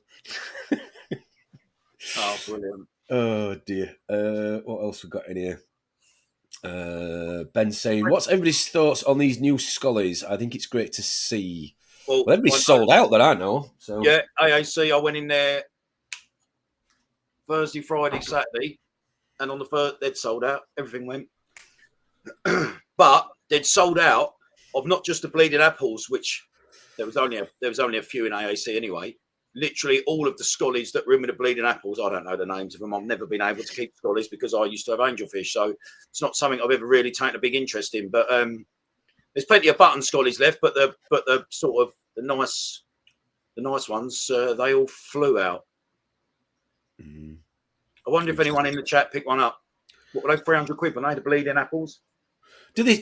Oh, brilliant. Oh, dear. What else we got in here? Ben saying, what's everybody's thoughts on these new Scollies? I think it's great to see. Well everybody's sold out that I know. So yeah, AAC, I went in there Thursday, Friday, Saturday, and on the first, they'd sold out. Everything went. But they'd sold out of not just the bleeding apples, which there was only a few in AAC anyway. Literally all of the Scollies that were in with the bleeding apples. I don't know the names of them. I've never been able to keep Scollies because I used to have angelfish. So it's not something I've ever really taken a big interest in. But there's plenty of button Scollies left. But the sort of the nice ones, they all flew out. Mm. I wonder if anyone in the chat picked one up. What were they? 300 quid, were they? The bleeding apples.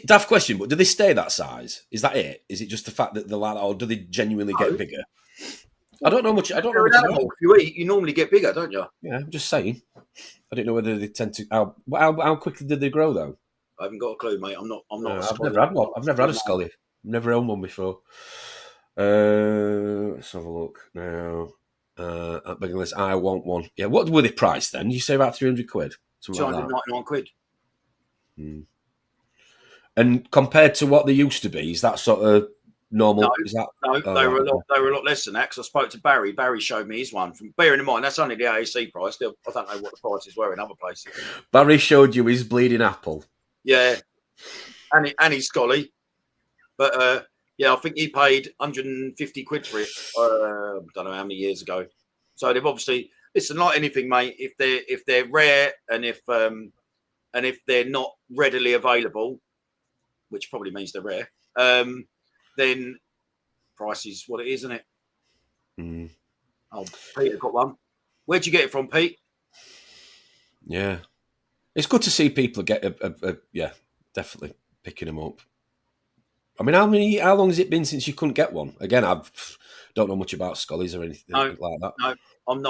Daft question, but do they stay that size? Is that it? Is it just the fact that they're like that, or do they genuinely get bigger? I don't know much. I don't know much about. If you eat, you normally get bigger, don't you? Yeah, I'm just saying. I don't know whether they tend to. How quickly did they grow though? I haven't got a clue, mate. I'm not. I've never had one. I've never had a Scolly. I've never owned one before. Let's have a look now. At Big List, I want one. Yeah, what were they priced then? You say about 300 quid? 299 quid. Hmm. And compared to what they used to be, is that sort of normal? No, they were a lot less than that. Because I spoke to Barry. Barry showed me his one. Bearing in mind that's only the AAC price. I don't know what the prices were in other places. Barry showed you his bleeding apple. Yeah, and his Scolly. But yeah, I think he paid 150 quid for it. I don't know how many years ago. So they've obviously listen, like anything, mate. If they're rare and if they're not readily available, which probably means they're rare, then price is what it is, isn't it? Mm. Oh, Peter got one. Where'd you get it from, Pete? Yeah, it's good to see people get yeah, definitely picking them up. I mean, how long has it been since you couldn't get one? Again, I don't know much about Scollies or anything like that. No, I'm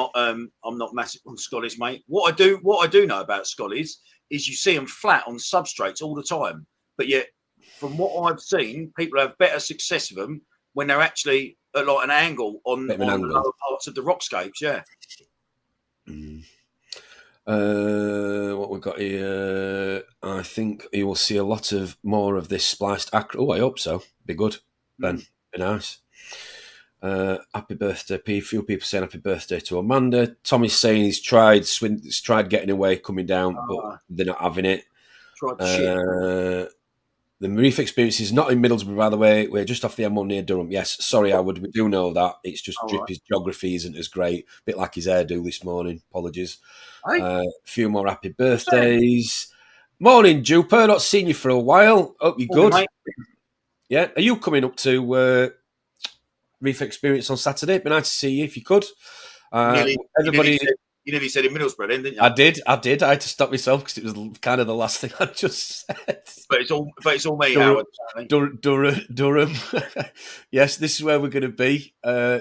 not massive on Scollies, mate. What I do know about Scollies is you see them flat on substrates all the time, but yet from what I've seen, people have better success with them when they're actually at like an angle on the lower parts of the rockscapes. Yeah. Mm. What we've got here, I think you will see a lot of more of this spliced acro. Oh, I hope so. Be good, Ben. Be nice. Happy birthday, P. A few people saying happy birthday to Amanda. Tommy's saying he's tried getting away, coming down, but they're not having it. The Reef Experience is not in Middlesbrough, by the way. We're just off the M1 near Durham. Yes, sorry, Howard. We do know that. It's just Drippy's geography isn't as great. A bit like his hairdo this morning. Apologies. A few more happy birthdays. Morning, Juper. Not seen you for a while. Hope you're good. Mate. Yeah. Are you coming up to Reef Experience on Saturday? It'd be nice to see you if you could. Everybody. You nearly said in Middlesbrough, then, didn't you? I did. I had to stop myself because it was kind of the last thing I just said. But it's all me, Howard. Durham. Yes, this is where we're going to be.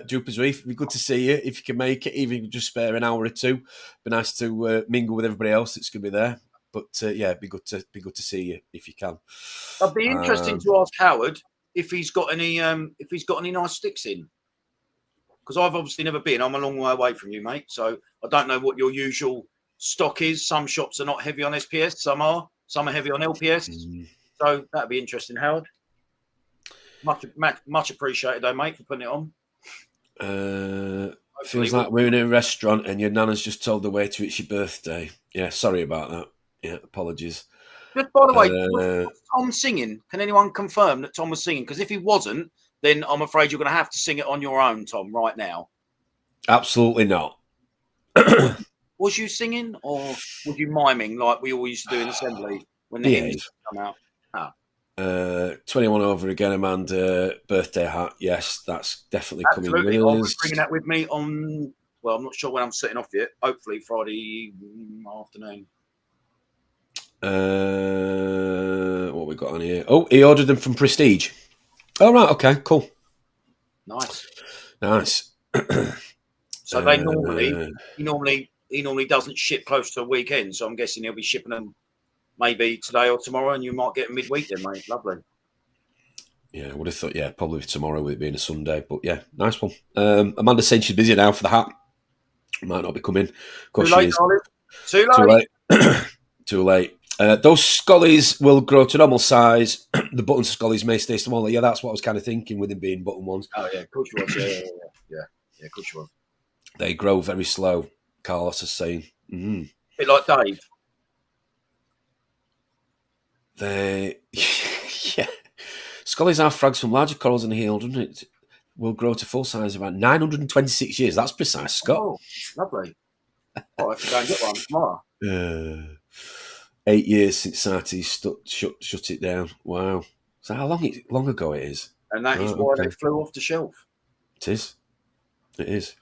Juper's Reef. It'd be good to see you if you can make it. Even if you just spare an hour or two. It'd be nice to mingle with everybody else that's going to be there. But yeah, it'd be good to see you if you can. I'd be interesting to ask Howard if he's got any nice sticks in. Because I've obviously never been. I'm a long way away from you, mate. So I don't know what your usual stock is. Some shops are not heavy on SPS. Some are heavy on LPS. So that'd be interesting, Howard. Much appreciated, though, mate, for putting it on. Feels like we're in a restaurant and your nana's just told the waiter it's your birthday. Yeah, sorry about that. Yeah, apologies. Just by the way, was Tom singing? Can anyone confirm that Tom was singing? Because if he wasn't, then I'm afraid you're going to have to sing it on your own, Tom, right now. Absolutely not. Was you singing or was you miming like we all used to do in assembly when the hymns come out? 21 over again, Amanda. Birthday hat. Yes, that's definitely coming with us. I'll be bringing that with me on, well, I'm not sure when I'm setting off yet. Hopefully Friday afternoon. What we got on here? Oh, he ordered them from Prestige. Oh, right. Okay, cool. Nice. So they he normally doesn't ship close to a weekend, so I'm guessing he'll be shipping them maybe today or tomorrow, and you might get them midweek then, mate. Lovely. Yeah, I would have thought, probably tomorrow with it being a Sunday, but yeah, nice one. Amanda said she's busy now for the hat. Might not be coming. Of course, Too late, darling. Too late. Too late. Those Scollies will grow to normal size. The button Scollies may stay smaller. Yeah, that's what I was kind of thinking with them being button ones. Oh, yeah, of course you was. Yeah, of course you was. They grow very slow, Carlos is saying. Mm-hmm. A bit like Dave. Yeah. Scollies are frags from larger corals and healed, doesn't it? Will grow to full size about 926 years. That's precise, Scott. Oh, lovely. Oh, I have to go and get one tomorrow. 8 years since Sati shut it down. Wow. So how long ago it is? And that is why they flew off the shelf. It is.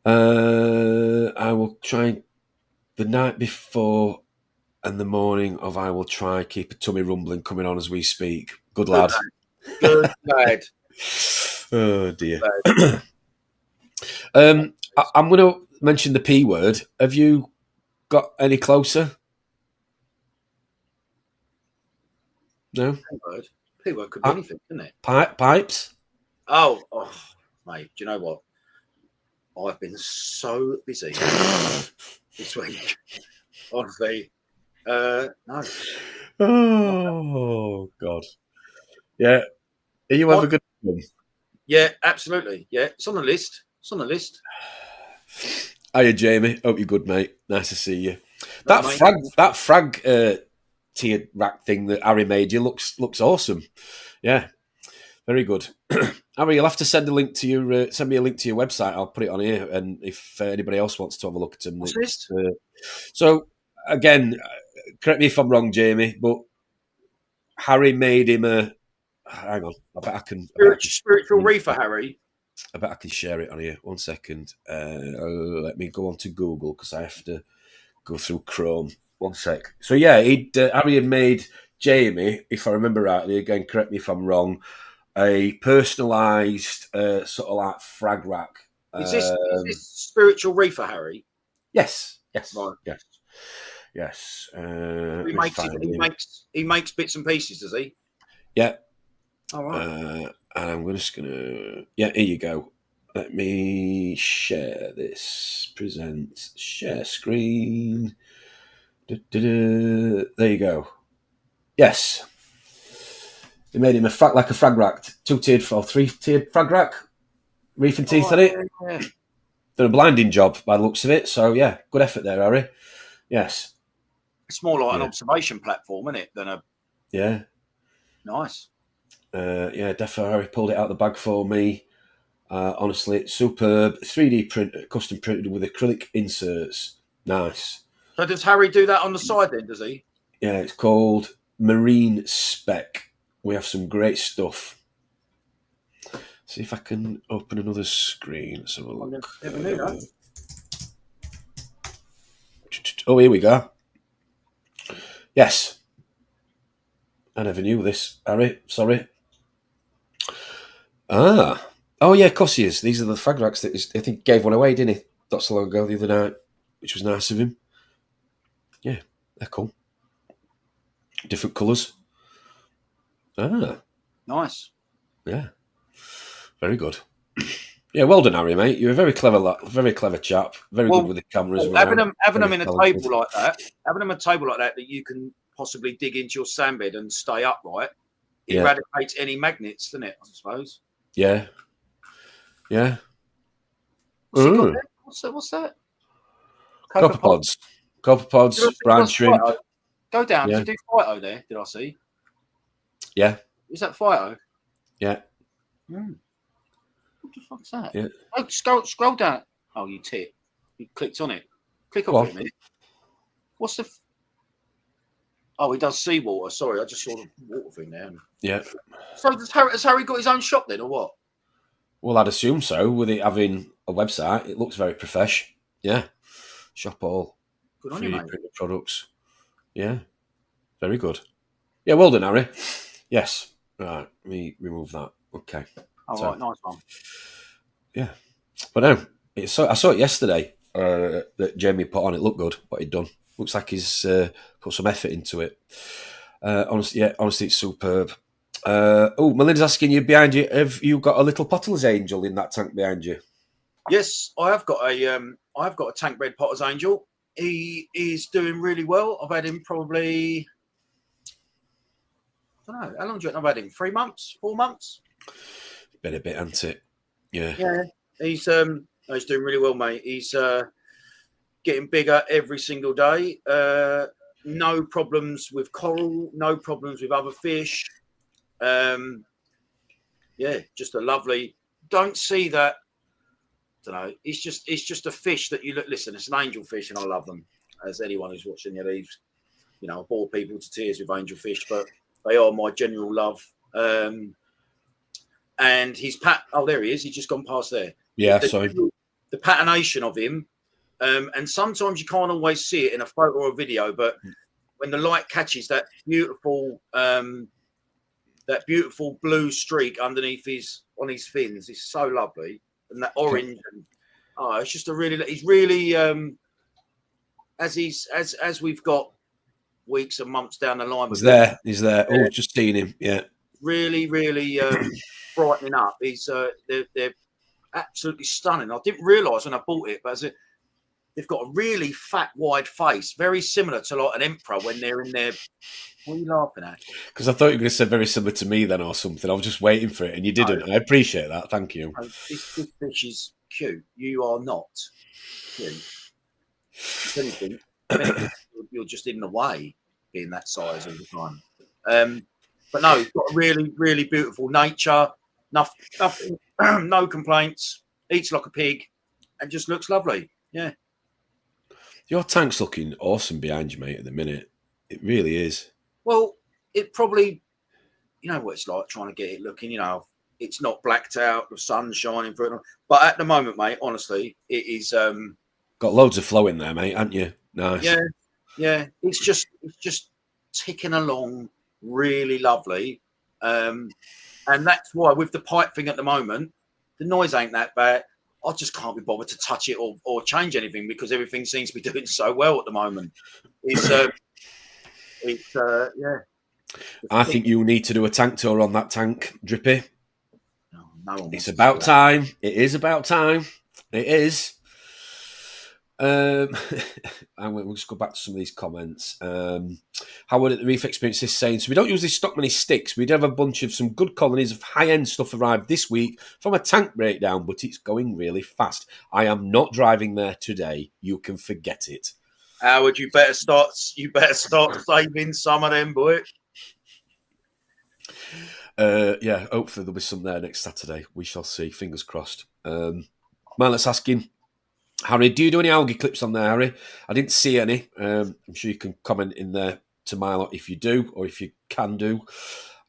I will try the night before and the morning of I will try keep a tummy rumbling coming on as we speak. Good lad. Good lad. Oh dear. I'm going to mention the P word. Have you got any closer? No. P word could be anything, couldn't it? Pipes. Oh, mate. Do you know what? I've been so busy this week. Honestly, no. Oh God. Yeah. Are you ever good? Yeah, absolutely. Yeah, it's on the list. Hiya, Jamie. Hope you're good, mate. Nice to see you. That frag tiered rack thing that Harry made you looks awesome. Yeah, very good. Harry, you'll have to send me a link to your website. I'll put it on here, and if anybody else wants to have a look at them. What's this? So again, correct me if I'm wrong, Jamie, but Harry made him a. Hang on, I bet I can. Spiritual reefer, Harry. I bet I can share it on here. 1 second. Let me go on to Google because I have to go through Chrome. 1 sec. So yeah, Harry had made Jamie, if I remember rightly, again, correct me if I'm wrong, a personalised sort of like frag rack. Is this spiritual reefer, Harry? Yes. Right. Yes. He makes bits and pieces, does he? Yeah. All right. And I'm just going to... Yeah, here you go. Let me share this. Share screen. There you go. Yes. They made him like a frag rack. 2-tiered or 3-tiered frag rack. Reef and teeth on it. Yeah. Done a blinding job by the looks of it. So, yeah, good effort there, Harry. Yes. It's more like an observation platform, isn't it, than a... Yeah. Nice. Defo Harry pulled it out the bag for me. Honestly, it's superb. 3D print, custom printed with acrylic inserts. Nice. So does Harry do that on the side then, does he? Yeah, it's called Marine Spec. We have some great stuff. See if I can open another screen. Let's have a look. Never knew that. Oh, here we go. Yes. I never knew this, Harry. Sorry. Ah. Oh, yeah, of course he is. These are the fag racks that I think he gave one away, didn't he? Not so long ago, the other night, which was nice of him. Yeah, they're cool. Different colours. Ah. Nice. Yeah. Very good. Yeah, well done, Harry, mate. You're a very clever chap. Very good with the cameras. Having them Very in a talented. table like that, that you can possibly dig into your sandbed and stay upright, eradicates any magnets, doesn't it? I suppose. Yeah. Yeah. What's he got there? What's that? Copperpods. Copperpods, brown shrimp. Go down. Yeah. Did you do phyto there? Did I see? Yeah. Is that phyto? Yeah. What the fuck's that? Yeah. Oh, scroll down. Oh, you tit. You clicked on it. Click off it a minute. What's the... Oh, he does seawater. Sorry, I just saw the water thing there. Yeah. So has Harry got his own shop then, or what? Well, I'd assume so. With it having a website, it looks very profesh. Yeah. Shop all 3D printed products. Yeah. Very good. Yeah, well done, Harry. Yes. Right. Let me remove that. Okay. Right, nice one. Yeah. But no, I saw it yesterday that Jamie put on. It looked good, what he'd done. Looks like he's put some effort into it. Honestly, it's superb. Melinda's asking you behind you, have you got a little Potter's Angel in that tank behind you? Yes, I have got a tank bred Potter's Angel. He is doing really well. I've had him probably, I don't know, how long do you reckon I've had him? 3 months? 4 months? Been a bit, hasn't it? Yeah. Yeah. He's doing really well, mate. He's getting bigger every single day. No problems with coral, no problems with other fish. Yeah, just a lovely. Don't see that. I don't know. It's just a fish that you look. Listen, it's an angel fish, and I love them. As anyone who's watching the leaves, I bore people to tears with angel fish, but they are my general love. And his oh, there he is. He's just gone past there. Yeah, sorry. The patination of him, and sometimes you can't always see it in a photo or a video, but when the light catches that beautiful blue streak underneath on his fins, it's so lovely, and that orange. And, it's just he's really as we've got weeks and months down the line. He's there. Oh, just seen him. Yeah. Really brightening up. They're absolutely stunning. I didn't realise when I bought it, but they've got a really fat, wide face, very similar to like an emperor when they're in their. What are you laughing at? Because I thought you were going to say very similar to me then or something. I was just waiting for it, and you didn't. I appreciate that. Thank you. This fish is cute. You are not cute. If anything, you're just in the way being that size all the time. But no, it's got a really, really beautiful nature. Nothing, no complaints. Eats like a pig, and just looks lovely. Yeah. Your tank's looking awesome behind you, mate. At the minute, it really is. Well, it probably, you know what it's like trying to get it looking. It's not blacked out, the sun's shining through it. But at the moment, mate, honestly, it is. Got loads of flow in there, mate, haven't you? Nice. Yeah. It's just ticking along really lovely. And that's why with the pipe thing at the moment, the noise ain't that bad. I just can't be bothered to touch it or change anything because everything seems to be doing so well at the moment. Yeah. I think you need to do a tank tour on that tank, Drippy. No, it's about time. It is about time. It is. We'll just go back to some of these comments. How would the reef experience is saying? So we don't usually stock many sticks. We do have a bunch of some good colonies of high-end stuff arrived this week from a tank breakdown, but it's going really fast. I am not driving there today. You can forget it. Howard, you better start saving some of them, boy. Yeah, hopefully there'll be some there next Saturday. We shall see. Fingers crossed. Marlet's asking, Harry, do you do any algae clips on there, Harry? I didn't see any. I'm sure you can comment in there to mile if you do, or if you can do.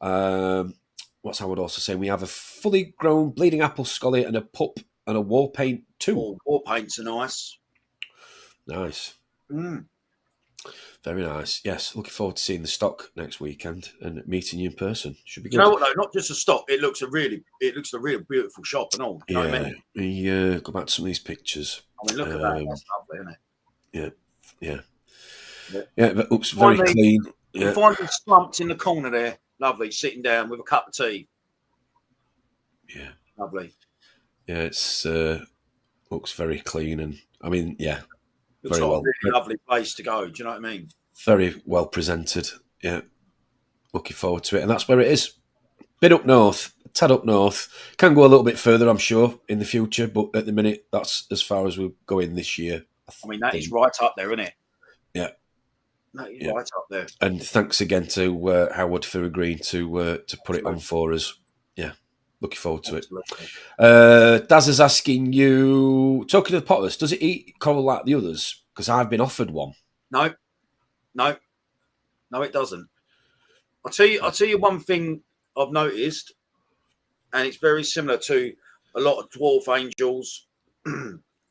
What's I would also say? We have a fully grown bleeding apple Scolly and a pup and a war paint too. Oh, war paints are nice. Nice. Very nice. Yes, looking forward to seeing the stock next weekend and meeting you in person. Should be good. You know what though? Not just a stock. It looks a real beautiful shop and all. You know what I mean? Go back to some of these pictures. I mean, look at that. That's lovely, isn't it? Yeah. That looks very clean. You find them slumped in the corner there. Lovely, sitting down with a cup of tea. Yeah. Lovely. Yeah, it's looks very clean, and I mean, looks very like well. a really lovely place to go. Do you know what I mean? Very well presented. Yeah, looking forward to it, and that's where it is. Bit up north, a tad up north. Can go a little bit further, I'm sure, in the future, but at the minute, that's as far as we're going this year. I mean, that is right up there, isn't it? Yeah. That is right up there. And thanks again to Howard for agreeing to put it on for us. Yeah, looking forward to it. Daz is asking you, talking of the potters, does it eat coral like the others? Because I've been offered one. No, it doesn't. I'll tell you one thing I've noticed, and it's very similar to a lot of dwarf angels,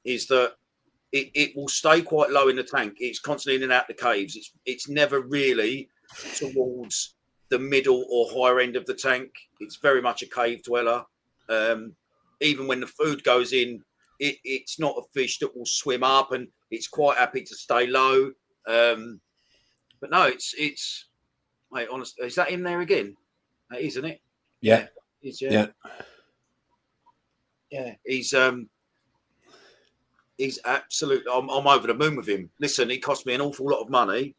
is that it will stay quite low in the tank. It's constantly in and out the caves. It's never really towards the middle or higher end of the tank. It's very much a cave dweller. Even when the food goes in, it's not a fish that will swim up, and it's quite happy to stay low. But no, it's. Wait, honestly, is that in there again? That is, isn't it? Yeah. Yeah. He's absolutely. I'm over the moon with him. Listen, he cost me an awful lot of money.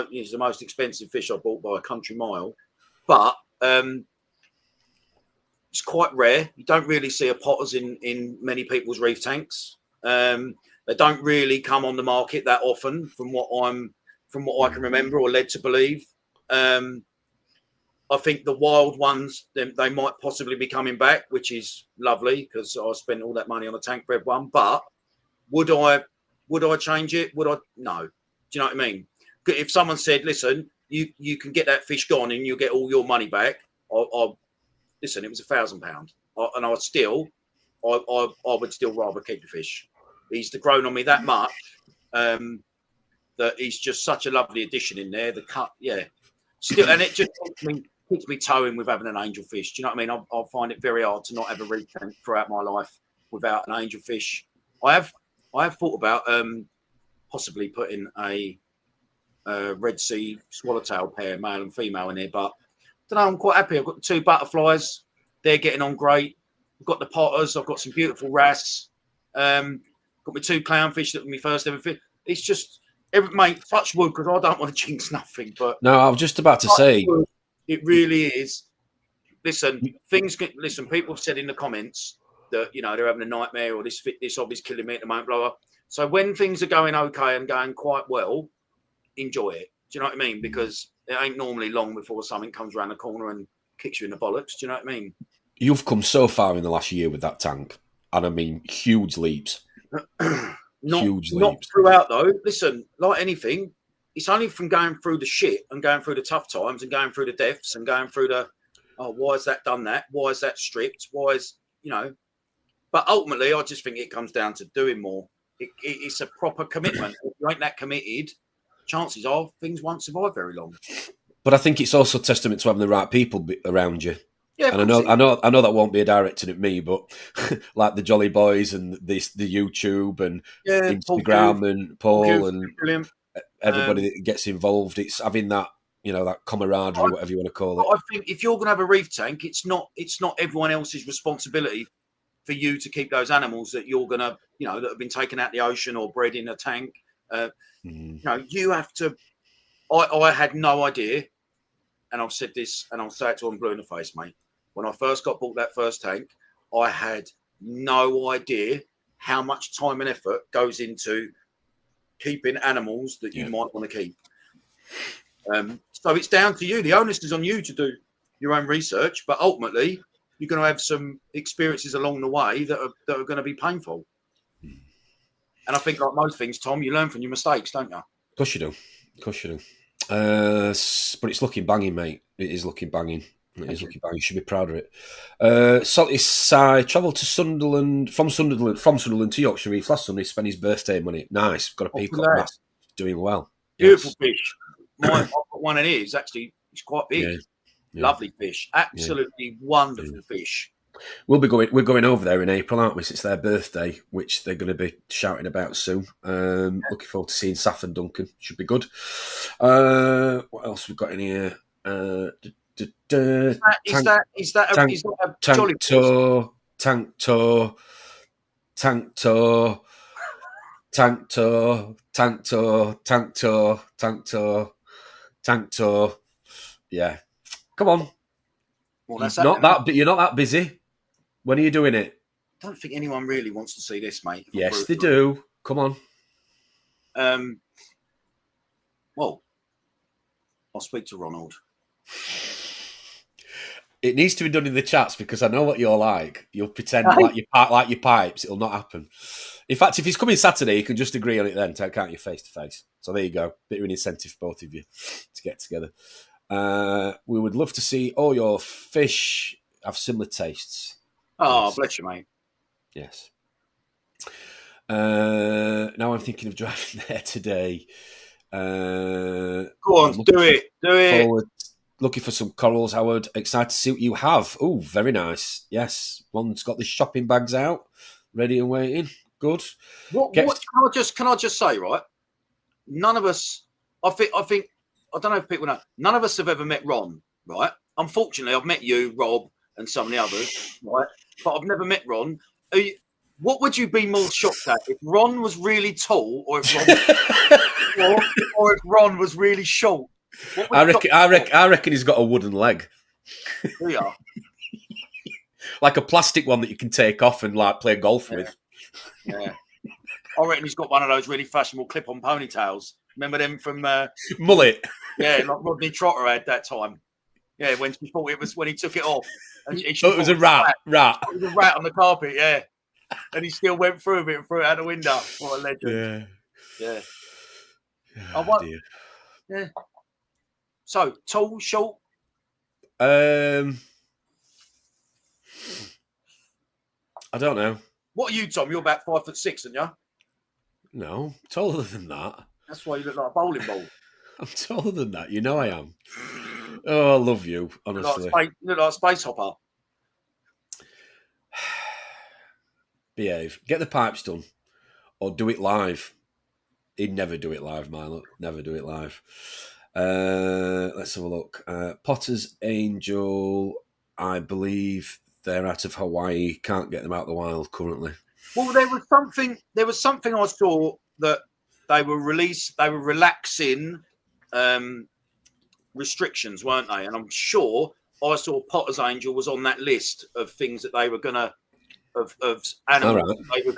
He's the most expensive fish I bought by a country mile, but it's quite rare. You don't really see a potters in many people's reef tanks. They don't really come on the market that often, from what I can remember or led to believe. I think the wild ones, they might possibly be coming back, which is lovely because I spent all that money on a tank bred one. But would I change it? Would I? No. Do you know what I mean? If someone said, "Listen, you can get that fish gone and you'll get all your money back," listen. It was £1,000, and I would still rather keep the fish. He's grown on me that much that he's just such a lovely addition in there. The cut, still, and it just keeps me towing with having an angelfish. Do you know what I mean? I'll find it very hard to not have a reef tank throughout my life without an angelfish. I have thought about possibly putting a Red Sea swallowtail pair, male and female, in here, but I don't know. I'm quite happy. I've got the 2 butterflies; they're getting on great. I've got the potters. I've got some beautiful wrasse. Got my 2 clownfish that were my first ever fish. It's just, mate, touch wood, because I don't want to jinx nothing. But no, I was just about to say, wood, it really is. Listen, people have said in the comments that they're having a nightmare, or this hobby's killing me at the moment, blah blah. So when things are going okay and going quite well, enjoy it. Do you know what I mean? Because it ain't normally long before something comes around the corner and kicks you in the bollocks. Do you know what I mean? You've come so far in the last year with that tank, and I mean huge leaps. Not throughout though. Listen, like anything, it's only from going through the shit and going through the tough times and going through the deaths and going through the why has that done that? Why is that stripped? Why is But ultimately, I just think it comes down to doing more. It's a proper commitment. If you ain't that committed, chances are things won't survive very long. But I think it's also testament to having the right people around you. Yeah, and I know that won't be a directing at me, but like the Jolly Boys and the YouTube and Instagram and Paul and everybody that gets involved, it's having that that camaraderie, whatever you want to call it. I think if you're going to have a reef tank, it's not everyone else's responsibility for you to keep those animals that you're going to that have been taken out the ocean or bred in a tank. You have to. I had no idea, and I've said this, and I'll say it to them blue in the face, mate. When I first bought that first tank, I had no idea how much time and effort goes into keeping animals that you might want to keep. So it's down to you. The onus is on you to do your own research, but ultimately, you're going to have some experiences along the way that are going to be painful. And I think, like most things, Tom, you learn from your mistakes, don't you? Of course you do. But it's looking banging, mate. It is looking banging. It is looking banging. You should be proud of it. Salty Si travelled to Sunderland from Sunderland to Yorkshire Reef last Sunday. Spent his birthday money. Nice. Got a peacock mask. Doing well. Beautiful fish. I've got one in here. It's quite big. Yeah. Lovely fish. Absolutely wonderful fish. We're going over there in April, aren't we? It's their birthday, which they're going to be shouting about soon. Looking forward to seeing Saf and Duncan. Should be good. What else we've got in here? Is that a jolly tour? Tank tour. Tank tour. Tank tour. Tank tour. Tank tour. Tank tour. Tank tour. Yeah. Come on. Well, you're not that busy. When are you doing it? I don't think anyone really wants to see this, mate. Yes, they do. Come on. Well, I'll speak to Ronald. It needs to be done in the chats because I know what you're like. You'll pretend like your pipes. It'll not happen. In fact, if he's coming Saturday, you can just agree on it then, can't you, face to face? So there you go. Bit of an incentive for both of you to get together. We would love to see all your fish have similar tastes. Oh, yes. Bless you, mate. Yes. Now I'm thinking of driving there today. Go on, do it. Looking for some corals, Howard. Excited to see what you have. Oh, very nice. Yes. One's got the shopping bags out, ready and waiting. Good. What can I just say, right? None of us, I think, I don't know if people know, none of us have ever met Ron, right? Unfortunately, I've met you, Rob, and some of the others, right? But I've never met Ron. What would you be more shocked at? If Ron was really tall or if Ron was really short? I reckon he's got a wooden leg. Yeah. Like a plastic one that you can take off and like play golf with. Yeah. I reckon he's got one of those really fashionable clip-on ponytails. Remember them from Mullet? Yeah, like Rodney Trotter had that time. Yeah, when she thought it was when he took it off. And it was a rat. It was a rat on the carpet, yeah. And he still went through a bit and threw it out the window. What a legend. Yeah. Oh, dear. Yeah. So, tall, short? I don't know. What are you, Tom? You're about 5'6", aren't you? No, taller than that. That's why you look like a bowling ball. I'm taller than that. You know I am. Oh, I love you, honestly. You look like a space hopper. Behave. Get the pipes done. Or do it live. He'd never do it live, Milo. Never do it live. Let's have a look. Potter's Angel, I believe they're out of Hawaii. Can't get them out of the wild currently. Well, there was something I saw that they were relaxing restrictions, weren't they? And I'm sure I saw Potter's Angel was on that list of things that they were gonna of animals they were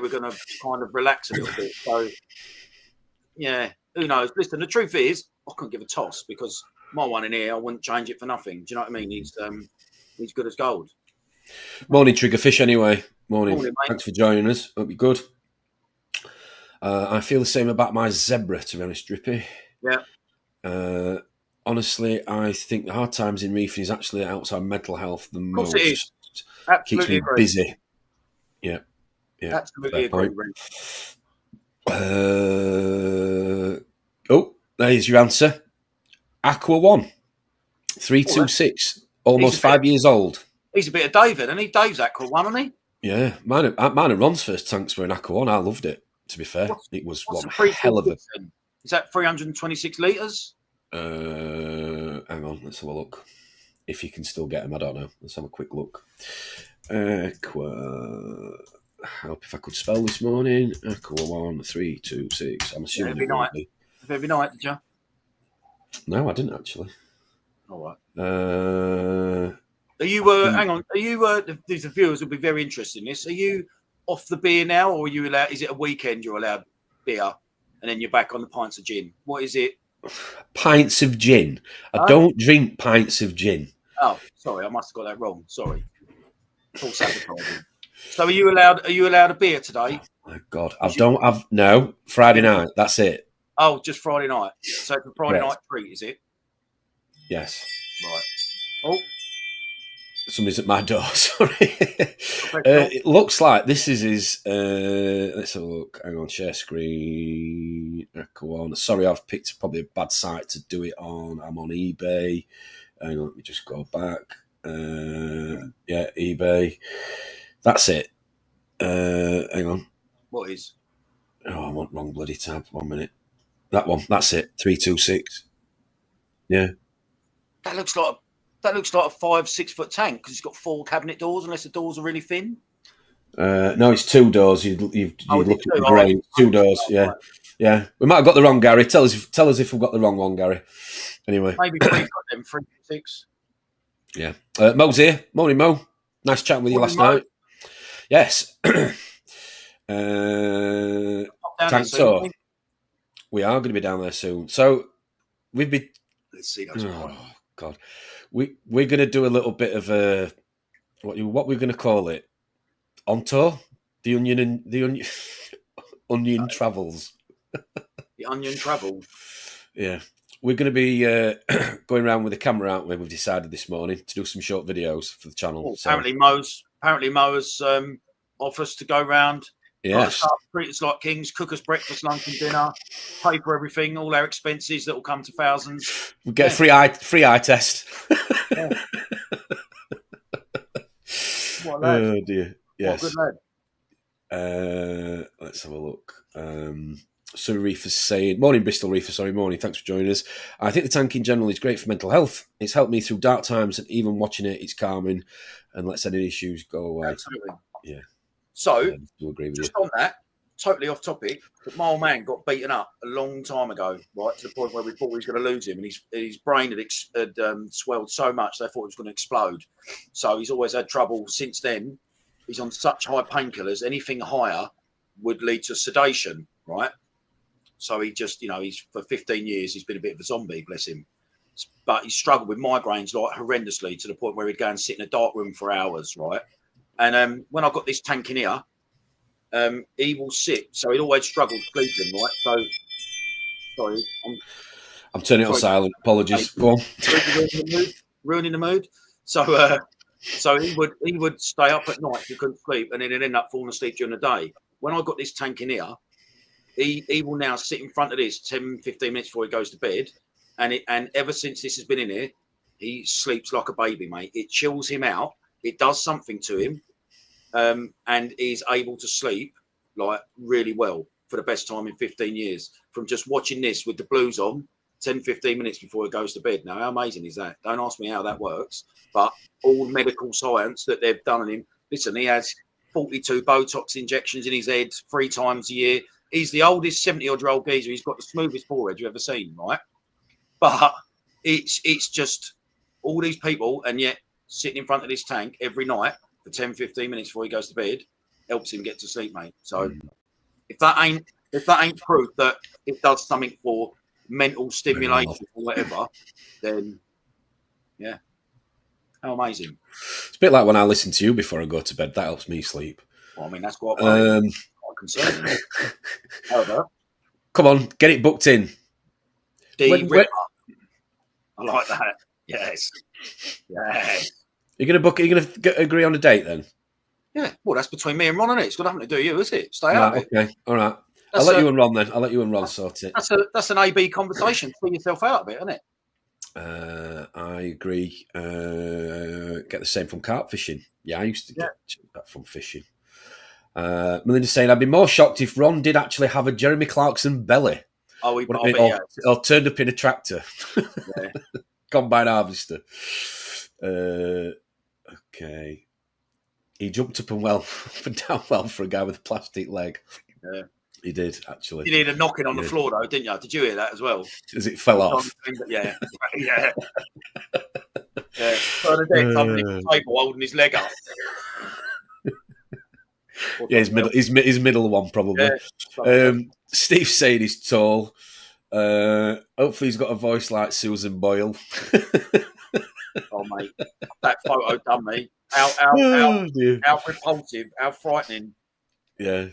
gonna kind of relax a little bit. So yeah, who knows? Listen, the truth is I couldn't give a toss because my one in here I wouldn't change it for nothing. Do you know what I mean? He's good as gold. Morning, Triggerfish. Anyway, morning. Mate. Thanks for joining us. Hope you're good. I feel the same about my zebra, to be honest, Drippy. Yeah. Honestly, I think the hard times in reefing is actually outside mental health the most. It is. Absolutely keeps me agree. busy. Yeah. Absolutely agree. There's your answer. Aqua 1. 326. Almost 5 years old. He's a bit of David, and Dave's Aqua 1, isn't he? Yeah. Mine and Ron's first tanks were an Aqua 1. I loved it, to be fair. It was one hell of a... Is that 326 litres? Hang on, let's have a look. If you can still get them, I don't know. Let's have a quick look. Aqua... Help if I could spell this morning. Aqua 1, 326. I'm assuming every night. Every night, did you? No, I didn't actually. All right. Are you? Hang on. Are you? These viewers will be very interested in this. Are you off the beer now, or are you allowed? Is it a weekend you're allowed beer, and then you're back on the pints of gin? What is it? Pints of gin. I don't drink pints of gin. Oh, sorry, I must have got that wrong. Sorry. Full sabotaging. So are you allowed a beer today? Oh my God. No, Friday night. That's it. Oh, just Friday night. So it's a Friday Right. night treat, is it? Yes. Right. Oh, Somebody's at my door. Sorry. professional. It looks like this is his. Let's have a look. Hang on, share screen. Go on. Sorry, I've picked probably a bad site to do it on. I'm on eBay. Hang on, let me just go back. Yeah, eBay. That's it. Hang on. What is? Oh, I want wrong bloody tab. 1 minute. That one. That's it. 326. Yeah. That looks like a 5-6 foot tank because it's got 4 cabinet doors, unless the doors are really thin. No, it's 2 doors. You look at the grain. 2 doors. Yeah, right. yeah. We might have got the wrong, Gary. Tell us if we've got the wrong one, Gary. Anyway, Maybe 3 foot then, 3-6. Yeah. Mo's here. Morning, Mo. Nice chatting with you last night. Yes. Tank tour. We are going to be down there soon. So we've been. Let's see those. Oh God, we're going to do a little bit of a what we're going to call it on tour. The onion travels. The onion travel. Yeah. We're going to be going around with a camera, aren't we? We've decided this morning to do some short videos for the channel. Well, apparently Mo's offered us to go round. Yes. Treat us like kings, cook us breakfast, lunch, and dinner, pay for everything, all our expenses that will come to thousands. We get a free eye test. Yeah. What a lad. Oh dear. Yes. What a good lad. Let's have a look. Surrey Reef is saying, morning Bristol Reefer, sorry, morning, thanks for joining us. I think the tank in general is great for mental health. It's helped me through dark times, and even watching it's calming and lets any issues go away. Absolutely. Yeah. So, agree with just you. on that, totally off topic, but my old man got beaten up a long time ago, right, to the point where we thought we was going to lose him, and his brain had swelled so much they thought it was going to explode. So he's always had trouble since then. He's on such high painkillers, anything higher would lead to sedation, right? So he just, he's for 15 years, he's been a bit of a zombie, bless him. But he struggled with migraines like horrendously to the point where he'd go and sit in a dark room for hours, right? And when I got this tank in here, he will sit. So he'd always struggled sleeping, right? So, sorry. I'm turning it on silent. Apologies. Go on. Ruining the mood. So he would stay up at night. He couldn't sleep, and then he'd end up falling asleep during the day. When I got this tank in here, he will now sit in front of this 10, 15 minutes before he goes to bed. And ever since this has been in here, he sleeps like a baby, mate. It chills him out. It does something to him. And he's able to sleep like really well for the best time in 15 years from just watching this with the blues on 10, 15 minutes before he goes to bed. Now, how amazing is that? Don't ask me how that works, but all medical science that they've done on him. Listen, he has 42 Botox injections in his head 3 times a year. He's the oldest 70-odd-year-old geezer. He's got the smoothest forehead you've ever seen, right? But it's just all these people, and yet sitting in front of this tank every night for 10, 15 minutes before he goes to bed helps him get to sleep, mate. So if that ain't proof that it does something for mental stimulation or whatever, then yeah. How amazing. It's a bit like when I listen to you before I go to bed. That helps me sleep. Well, I mean, that's quite concerning. Come on, get it booked in. Ripper. I like that. Yes. Yes. You're going to agree on a date then? Yeah. Well, that's between me and Ron, isn't it? It's got nothing to do with you, is it? Stay out of it. Okay. All right. I'll let you and Ron then. I'll let you and Ron sort it. That's an AB conversation. Pull yourself out of it, isn't it? I agree. Get the same from carp fishing. Yeah, I used to get that from fishing. Melinda's saying, I'd be more shocked if Ron did actually have a Jeremy Clarkson belly. Oh, or turned up in a tractor. Yeah. Combine harvester. Okay. He jumped up and down well for a guy with a plastic leg. Yeah. He did, actually. You need a knocking on the floor, though, didn't you? Did you hear that as well? As it fell off. Yeah. Yeah. Yeah. So the deck on the table holding his leg up. Yeah, his middle one, probably. Yeah. Steve's saying he's tall. Hopefully he's got a voice like Susan Boyle. Oh, mate. That photo done me. How repulsive, how frightening. Yeah.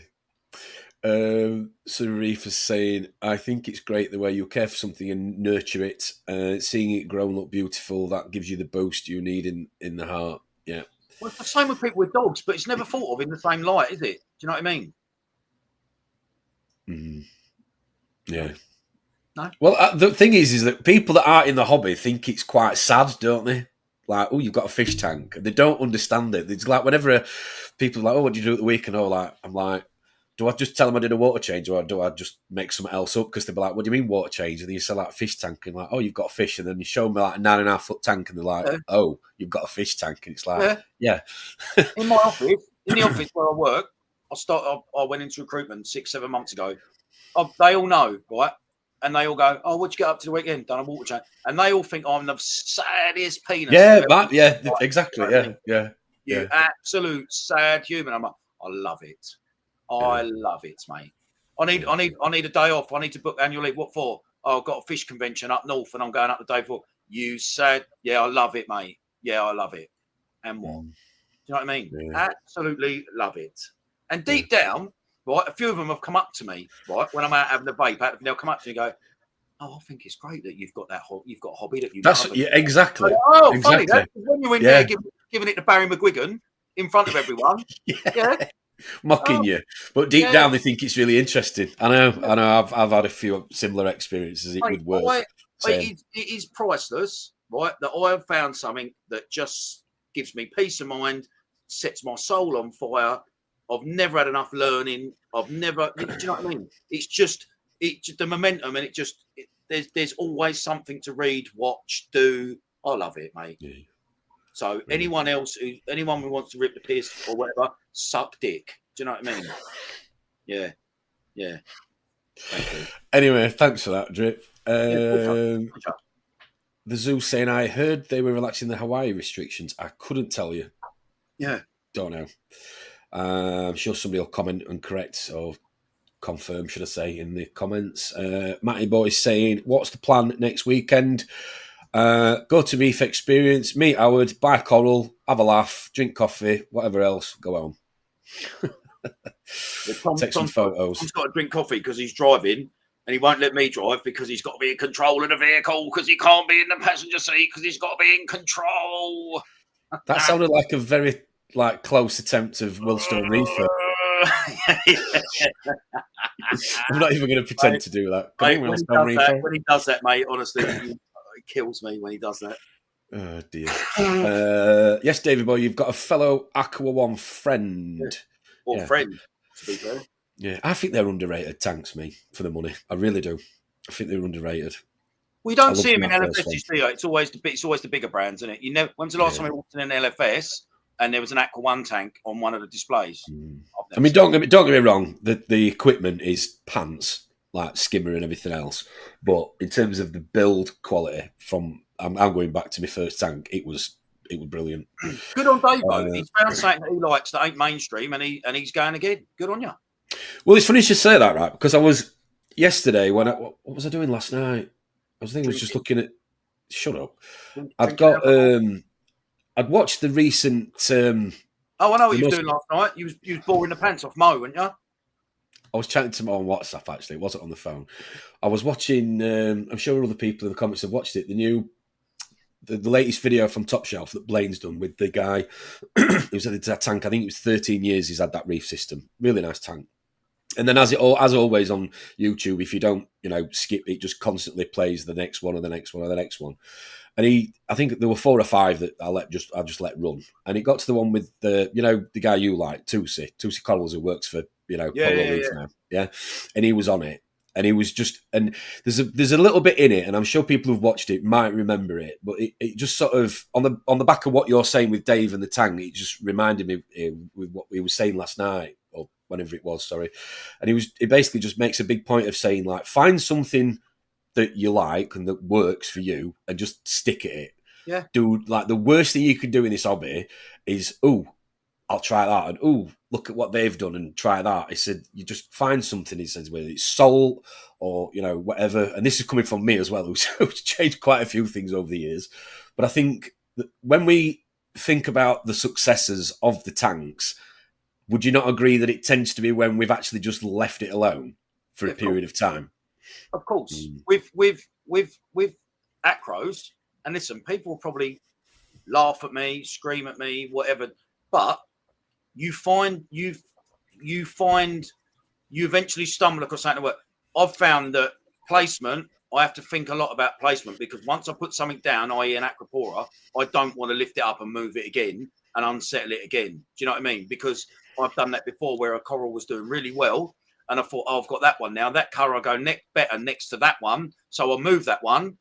So Reef is saying, I think it's great the way you care for something and nurture it. Seeing it grow and look beautiful, that gives you the boost you need in the heart. Yeah. Well, it's the same with people with dogs, but it's never thought of in the same light, is it? Do you know what I mean? Mm. Yeah. No. Well, the thing is that people that aren't in the hobby think it's quite sad, don't they? Like, oh, you've got a fish tank. And they don't understand it. It's like whenever people are like, oh, what do you do at the week? And all that, I'm like, do I just tell them I did a water change or do I just make something else up? Because they'll be like, what do you mean water change? And then you sell like a fish tank and like, oh, you've got a fish. And then you show them like a 9.5 foot tank and they're like, oh, you've got a fish tank. And it's like, yeah. In my office, in the office where I work, I went into recruitment 6-7 months ago. They all know, right? And they all go, oh, what'd you get up to the weekend? Done a water change. And they all think I'm the saddest penis. Yeah, exactly. You absolute sad human. I'm like, I love it. I love it, mate. I need a day off. I need to book annual leave. What for? Oh, I've got a fish convention up north and I'm going up the day before. You said, yeah, I love it, mate. Yeah, I love it. And what? Do you know what I mean? Yeah. Absolutely love it. And deep down, right, a few of them have come up to me, right, when I'm out having a vape, they'll come up to me and go, oh, I think it's great that you've got you've got a hobby that you love. Yeah, exactly. Like, oh, exactly. Funny. When you're in there giving it to Barry McGuigan in front of everyone. Mocking you. But deep down they think it's really interesting. I know. I've had a few similar experiences. It would work. It is priceless, right? That I have found something that just gives me peace of mind, sets my soul on fire. I've never had enough learning. Do you know what I mean? It's just the momentum, and there's always something to read, watch, do. I love it, mate. Yeah. So anyone who wants to rip the piss or whatever, suck dick. Do you know what I mean? Yeah. Thank you. Anyway, thanks for that, Drip. The zoo saying, I heard they were relaxing the Hawaii restrictions. I couldn't tell you. Yeah. Don't know. I'm sure somebody will comment and correct or confirm, should I say, in the comments. Matty Boy saying, what's the plan next weekend? Go to Reef Experience, meet Howard, buy coral, have a laugh, drink coffee, whatever else, go home. Take some photos. He's got to drink coffee because he's driving and he won't let me drive because he's got to be in control of the vehicle because he can't be in the passenger seat because he's got to be in control. That sounded like a very close attempt of Willstone Reefer. I'm not even going to pretend to do that. Mate, when he does that, mate, honestly, it kills me when he does that. Oh, dear. Yes, David Boy, you've got a fellow Aqua One friend. Or friend, to be fair. Yeah, I think they're underrated tanks, me, for the money. I really do. I think they're underrated. We don't see them in LFS, do you? It's always the bigger brands, isn't it? When's the last time we walked in an LFS and there was an Aqua One tank on one of the displays? I mean, don't get me wrong. The equipment is pants, like skimmer and everything else. But in terms of the build quality, I'm going back to my first tank. It was brilliant. Good on Dave, though. He's found something that he likes that ain't mainstream, and he's going again. Good on you. Well, it's funny you should say that, right? Because I was yesterday what was I doing last night? I was just looking at. Shut up! I'd watched the recent. I know what you were doing last night. You was boring the pants off Mo, weren't you? I was chatting to Mo on WhatsApp. Actually, it wasn't on the phone. I was watching. I'm sure other people in the comments have watched it. The latest video from Top Shelf that Blaine's done with the guy who's had that tank. I think it was 13 years he's had that reef system. Really nice tank. And then as always on YouTube, if you don't, skip, it just constantly plays the next one or the next one or the next one. And I think there were 4 or 5 that I just let run. And it got to the one with the guy you like, Tusi Corals, who works for, Polo Reef now. Yeah. And he was on it. And he was and there's a little bit in it, and I'm sure people who've watched it might remember it, but it just sort of on the back of what you're saying with Dave and the tank, it just reminded me with what we were saying last night or whenever it was. Sorry, and he basically just makes a big point of saying like find something that you like and that works for you, and just stick at it. Yeah, dude. Like the worst thing you can do in this hobby is I'll try that, and look at what they've done and try that. He said, you just find something, he says, whether it's salt or, whatever. And this is coming from me as well, who's changed quite a few things over the years. But I think that when we think about the successes of the tanks, would you not agree that it tends to be when we've actually just left it alone for a period of time? Of course. With acros, and listen, people will probably laugh at me, scream at me, whatever, but you eventually stumble across something that works. I've found that placement, I have to think a lot about placement, because once I put something down, i.e. an acropora, I don't want to lift it up and move it again and unsettle it again. Do you know what I mean? Because I've done that before where a coral was doing really well and I thought, oh, I've got that one now. That colour I go better next to that one. So I moved that one,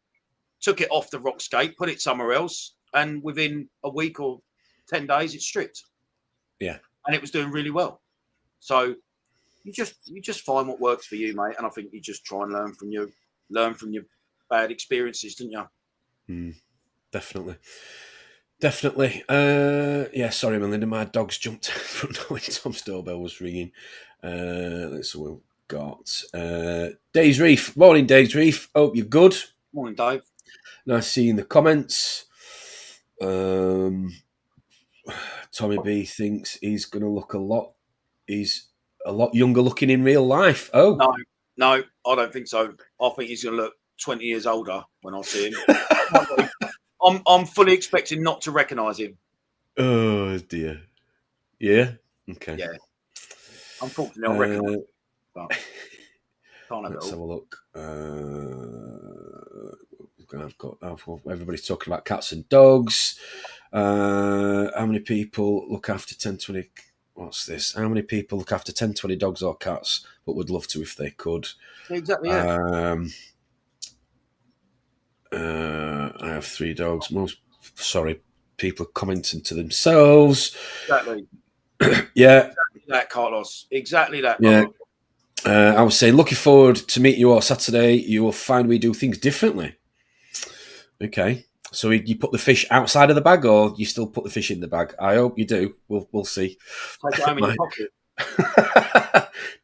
took it off the rockscape, put it somewhere else, and within a week or 10 days, it's stripped. Yeah. And it was doing really well. So you just find what works for you, mate. And I think you just try and learn from your bad experiences, didn't you? Definitely. Yeah, sorry, Melinda. My dog's jumped from when Tom's doorbell was ringing. Let's see what we've got. Dave's Reef. Morning, Dave's Reef. Hope you're good. Morning, Dave. Nice seeing the comments. Tommy B thinks he's going to look he's a lot younger looking in real life. Oh. No, I don't think so. I think he's going to look 20 years older when I see him. I'm fully expecting not to recognise him. Oh, dear. Yeah? Okay. Yeah. Unfortunately, I'll recognise him. But can't have Let's it have all. a look. Everybody's talking about cats and dogs. How many people look after 10, 20... What's this? How many people look after 10, 20 dogs or cats, but would love to if they could? Exactly, yeah. I have 3 dogs. People are commenting to themselves. Exactly. Yeah. Exactly that, Carlos. Exactly that. Yeah. I was saying, looking forward to meet you all Saturday. You will find we do things differently. Okay. So you put the fish outside of the bag, or you still put the fish in the bag? I hope you do. We'll see. Take it home in your pocket.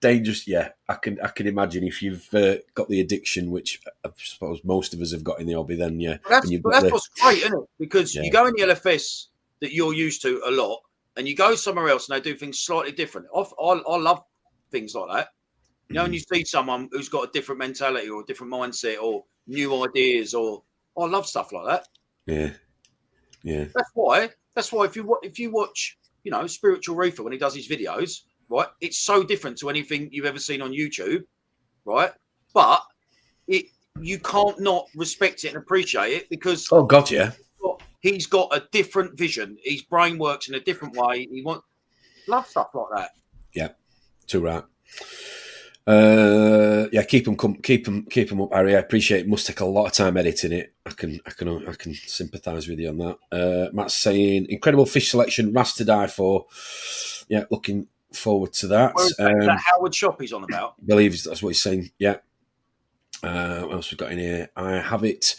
Dangerous, yeah. I can imagine if you've got the addiction, which I suppose most of us have got in the hobby. Then yeah, that's what's great, isn't it? Because you go in the LFS that you're used to a lot, and you go somewhere else and they do things slightly different. I love things like that. You know, when you see someone who's got a different mentality or a different mindset or new ideas, or I love stuff like that. Yeah. That's why if you watch, Spiritual Reefer when he does his videos, right? It's so different to anything you've ever seen on YouTube, right? But you can't not respect it and appreciate it because he's got a different vision. His brain works in a different way. Love stuff like that. Yeah, too right. Keep them up, Harry. I appreciate it. Must take a lot of time editing it. I can sympathise with you on that. Matt's saying incredible fish selection, RAS to die for. Yeah, looking forward to that. Is that Howard Shop he's on about? I believe that's what he's saying. Yeah. What else we got in here? I have it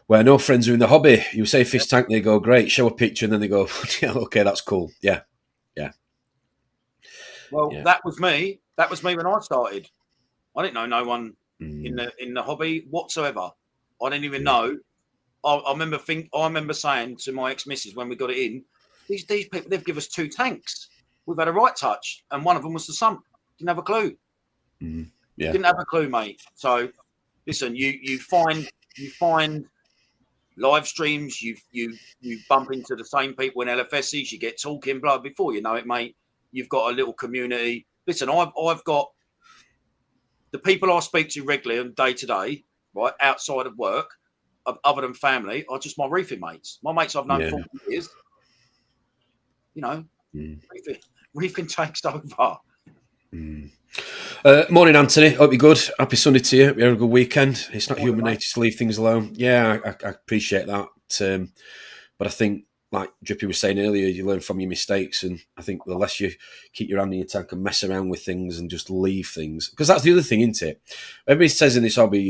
where no friends are in the hobby. You say fish tank, they go great. Show a picture, and then they go, yeah, okay, that's cool. Yeah. Well, that was me. That was me when I started. I didn't know no one in the hobby whatsoever. I didn't even know. I remember saying to my ex-missus when we got it in, these people, they've given us 2 tanks. We've had a right touch, and one of them was the sump. Didn't have a clue. Didn't have a clue, mate. So, listen, you find live streams. You bump into the same people in LFSs. You get talking, blah. Before you know it, mate, you've got a little community. Listen, I've got the people I speak to regularly and day to day, right, outside of work, other than family, are just my reefing mates. My mates I've known 40 years. Reefing takes over. Morning, Anthony. Hope you're good. Happy Sunday to you. You had a good weekend. It's not human nature to leave things alone. Yeah, I appreciate that. But I think, like Drippy was saying earlier, you learn from your mistakes, and I think the less you keep your hand in your tank and mess around with things and just leave things, because that's the other thing, isn't it? Everybody says in this hobby,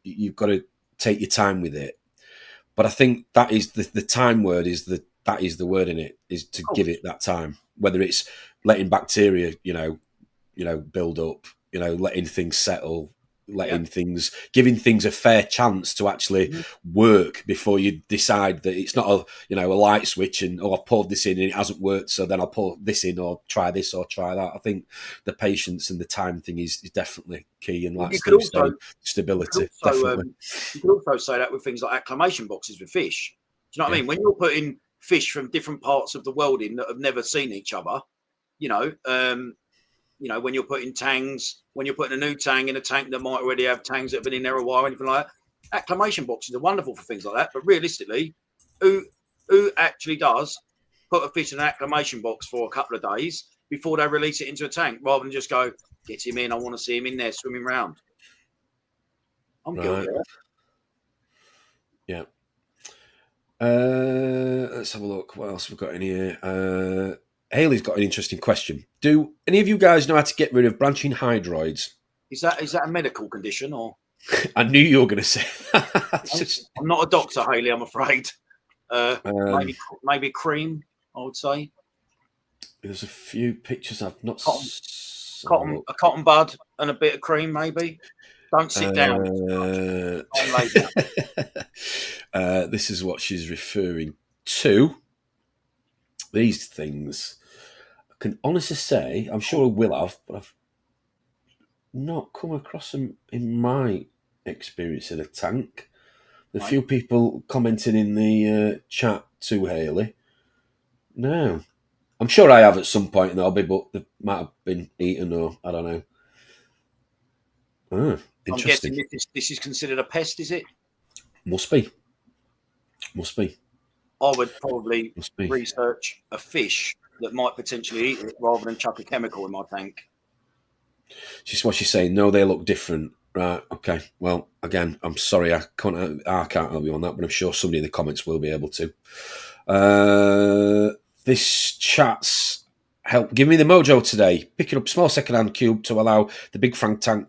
you've got to take your time with it. But I think that is the time word that is the word in it, is to give it that time. Whether it's letting bacteria, build up, letting things settle, giving things a fair chance to actually work before you decide that it's not a light switch and I've poured this in and it hasn't worked, so then I'll pour this in or try this or try that. I think the patience and the time thing is definitely key, and like Steve said, stability. Definitely. You could also say that with things like acclimation boxes with fish. Do you know what I mean? When you're putting fish from different parts of the world in that have never seen each other, when you're putting tangs, when you're putting a new tang in a tank that might already have tangs that have been in there a while, anything like that, acclimation boxes are wonderful for things like that. But realistically, who actually does put a fish in an acclimation box for a couple of days before they release it into a tank, rather than just go, get him in, I want to see him in there swimming around? I'm guilty of that. Yeah. Let's have a look. What else we've got in here? Haley's got an interesting question. Do any of you guys know how to get rid of branching hydroids? Is that a medical condition, or? I knew you were going to say that. I'm not a doctor, Haley, I'm afraid. Maybe cream, I would say. There's a few pictures I've not a cotton bud and a bit of cream, maybe. Don't sit down. This is what she's referring to. These things, I can honestly say, I'm sure I will have, but I've not come across them in my experience in a tank. A few people commenting in the chat to Haley. No. I'm sure I have at some point in the hobby, but they might have been eaten or I don't know. I'm guessing this is considered a pest, is it? Must be. I would probably research a fish that might potentially eat it rather than chuck a chemical in my tank. Just what she's saying. No, they look different. Right. Okay. Well, again, I'm sorry I can't help you on that, but I'm sure somebody in the comments will be able to. This chat's help. Give me the mojo today. Picking up small second-hand cube to allow the big frag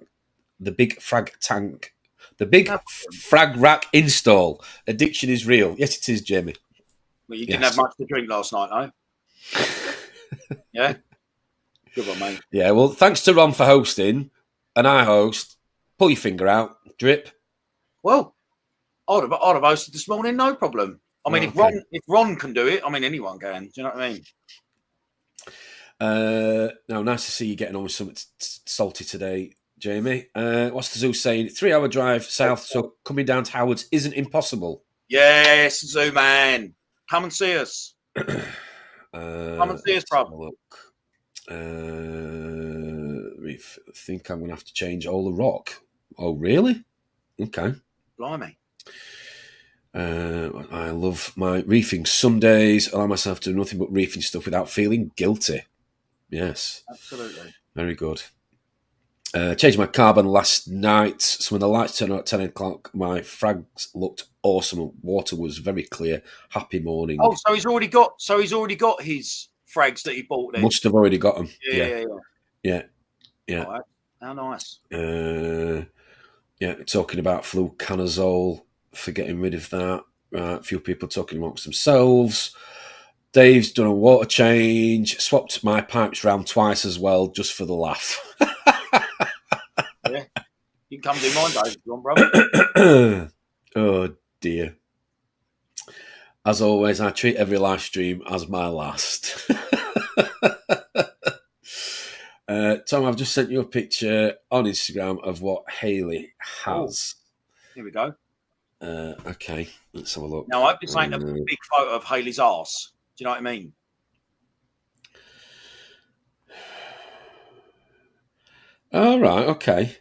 rack install. Addiction is real. Yes, it is, Jamie. Well, you didn't have much to drink last night, no? Yeah? Good one, mate. Yeah, well, thanks to Ron for hosting, and I host. Pull your finger out, drip. Well, I'd have hosted this morning, no problem. I mean, if Ron can do it, I mean, anyone can. Do you know what I mean? No, nice to see you getting on with something salty today, Jamie. What's the zoo saying? 3-hour drive south, so coming down to Howard's isn't impossible. Yes, zoo man. Come and see us. Come and see us, bro. Reef, I think I'm going to have to change all the rock. Oh, really? Okay. Blimey. I love my reefing. Some days allow myself to do nothing but reefing stuff without feeling guilty. Yes. Absolutely. Very good. Changed my carbon last night, so when the lights turned on at 10 o'clock, my frags looked awesome. Water was very clear. Happy morning. Oh, so he's already got his frags that he bought then. Must have already got them. Yeah. Oh, how nice. Talking about fluconazole for getting rid of that. A few people talking amongst themselves. Dave's done a water change, swapped my pipes round twice as well, just for the laugh. Yeah, you can come do mine, Dave, if you want, bro. Oh dear. As always, I treat every live stream as my last. Tom, I've just sent you a picture on Instagram of what Haley has. Here we go. Okay, let's have a look. Now, I hope this ain't a big photo of Haley's arse. Do you know what I mean? All right, okay.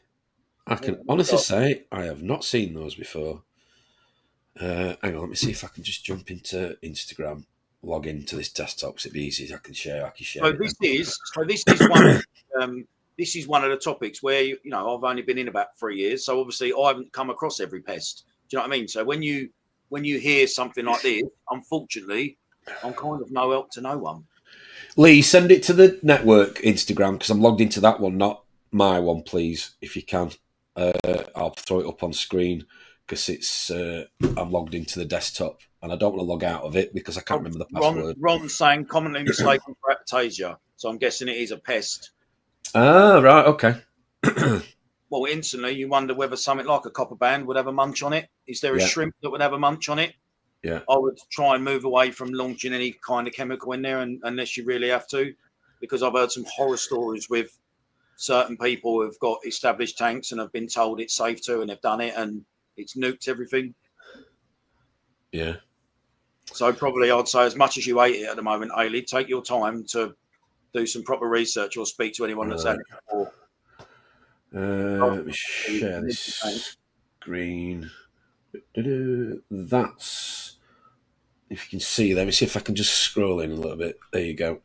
I can honestly say I have not seen those before. Hang on, let me see if I can just jump into Instagram, log into this desktop, because it'd be easy. I can share. So this is one of the topics where I've only been in about 3 years, so obviously I haven't come across every pest. Do you know what I mean? So when you hear something like this, unfortunately, I'm kind of no help to no one. Lee, send it to the network Instagram, because I'm logged into that one, not my one, please, if you can. I'll throw it up on screen because it's I'm logged into the desktop and I don't want to log out of it because I can't remember the password. Ron's saying commonly mistaken for aptasia, so I'm guessing it is a pest. Ah, right, okay. well, instantly you wonder whether something like a Copperband would have a munch on it. Is there a shrimp that would have a munch on it? Yeah. I would try and move away from launching any kind of chemical in there unless you really have to, because I've heard some horror stories with certain people who have got established tanks and have been told it's safe to, and they've done it and it's nuked everything. Yeah. So probably I'd say, as much as you hate it at the moment, Ailey, take your time to do some proper research or speak to anyone that's had it before. Let me share this screen. That's, if you can see there, let me see if I can just scroll in a little bit. There you go.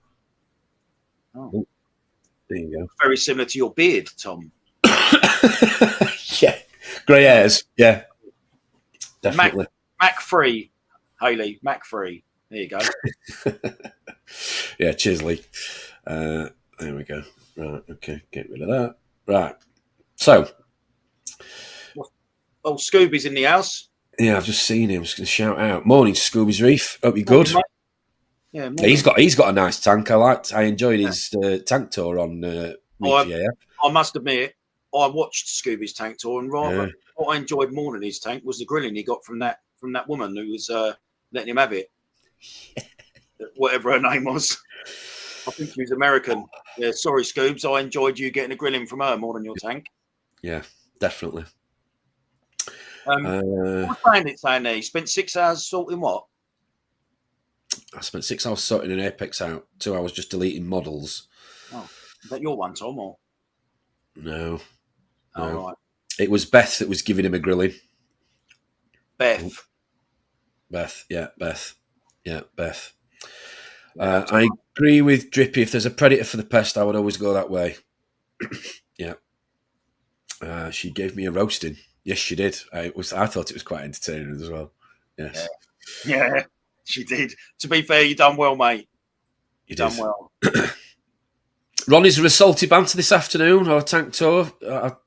Oh. There you go. Very similar to your beard, Tom. Yeah. Grey hairs. Yeah. Definitely. Mac free, Hayley. Mac free. There you go. Yeah, Chisley. There we go. Right, okay, get rid of that. Right. So. Oh, Scooby's in the house. Yeah, I've just seen him. I'm just going to shout out. Morning, Scooby's Reef. Hope you're good. Yeah, he's got a nice tank. I enjoyed his tank tour on Reef. I must admit, I watched Scooby's tank tour, and what I enjoyed more than his tank was the grilling he got from that woman who was letting him have it. Whatever her name was. I think she was American. Yeah, sorry, Scoobs. I enjoyed you getting a grilling from her more than your tank. Yeah, definitely. What's Bandit saying there? He spent 6 hours sorting what? I spent 6 hours sorting an Apex out, 2 hours just deleting models. Oh, is that your one, Tom? Or? No. Oh, right. It was Beth that was giving him a grilling. Beth. Yeah, Beth. I agree with Drippy. If there's a predator for the pest, I would always go that way. Yeah. She gave me a roasting. Yes, she did. I thought it was quite entertaining as well. Yes. Yeah, she did. To be fair, you done well, mate. You done well. Ron, is there a salty banter this afternoon or a tank tour?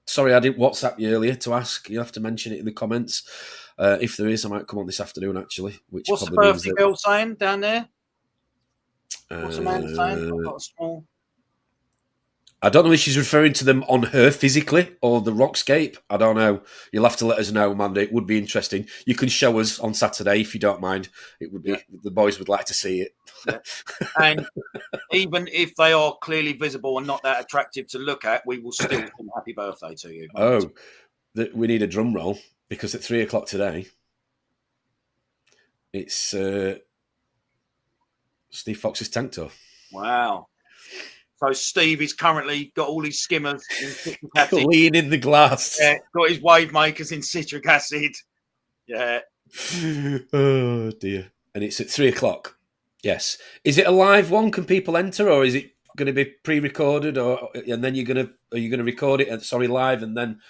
Sorry, I didn't WhatsApp you earlier to ask. You'll have to mention it in the comments. If there is, I might come on this afternoon, actually. What's the birthday girl saying down there? What's the man saying? I've got a small... I don't know if she's referring to them on her physically or the rockscape. I don't know. You'll have to let us know, Amanda. It would be interesting. You can show us on Saturday if you don't mind. It would be the boys would like to see it. Yeah. And even if they are clearly visible and not that attractive to look at, we will still sing happy birthday to you. Oh, we need a drum roll because at 3:00 today, it's Steve Fox's tank tour. Wow. So Steve is currently got all his skimmers in citric acid. Lean in the glass. Yeah, got his wave makers in citric acid. Yeah. Oh dear. And it's at 3:00. Yes. Is it a live one? Can people enter, or is it going to be pre-recorded, and then are you going to record it? Live, and then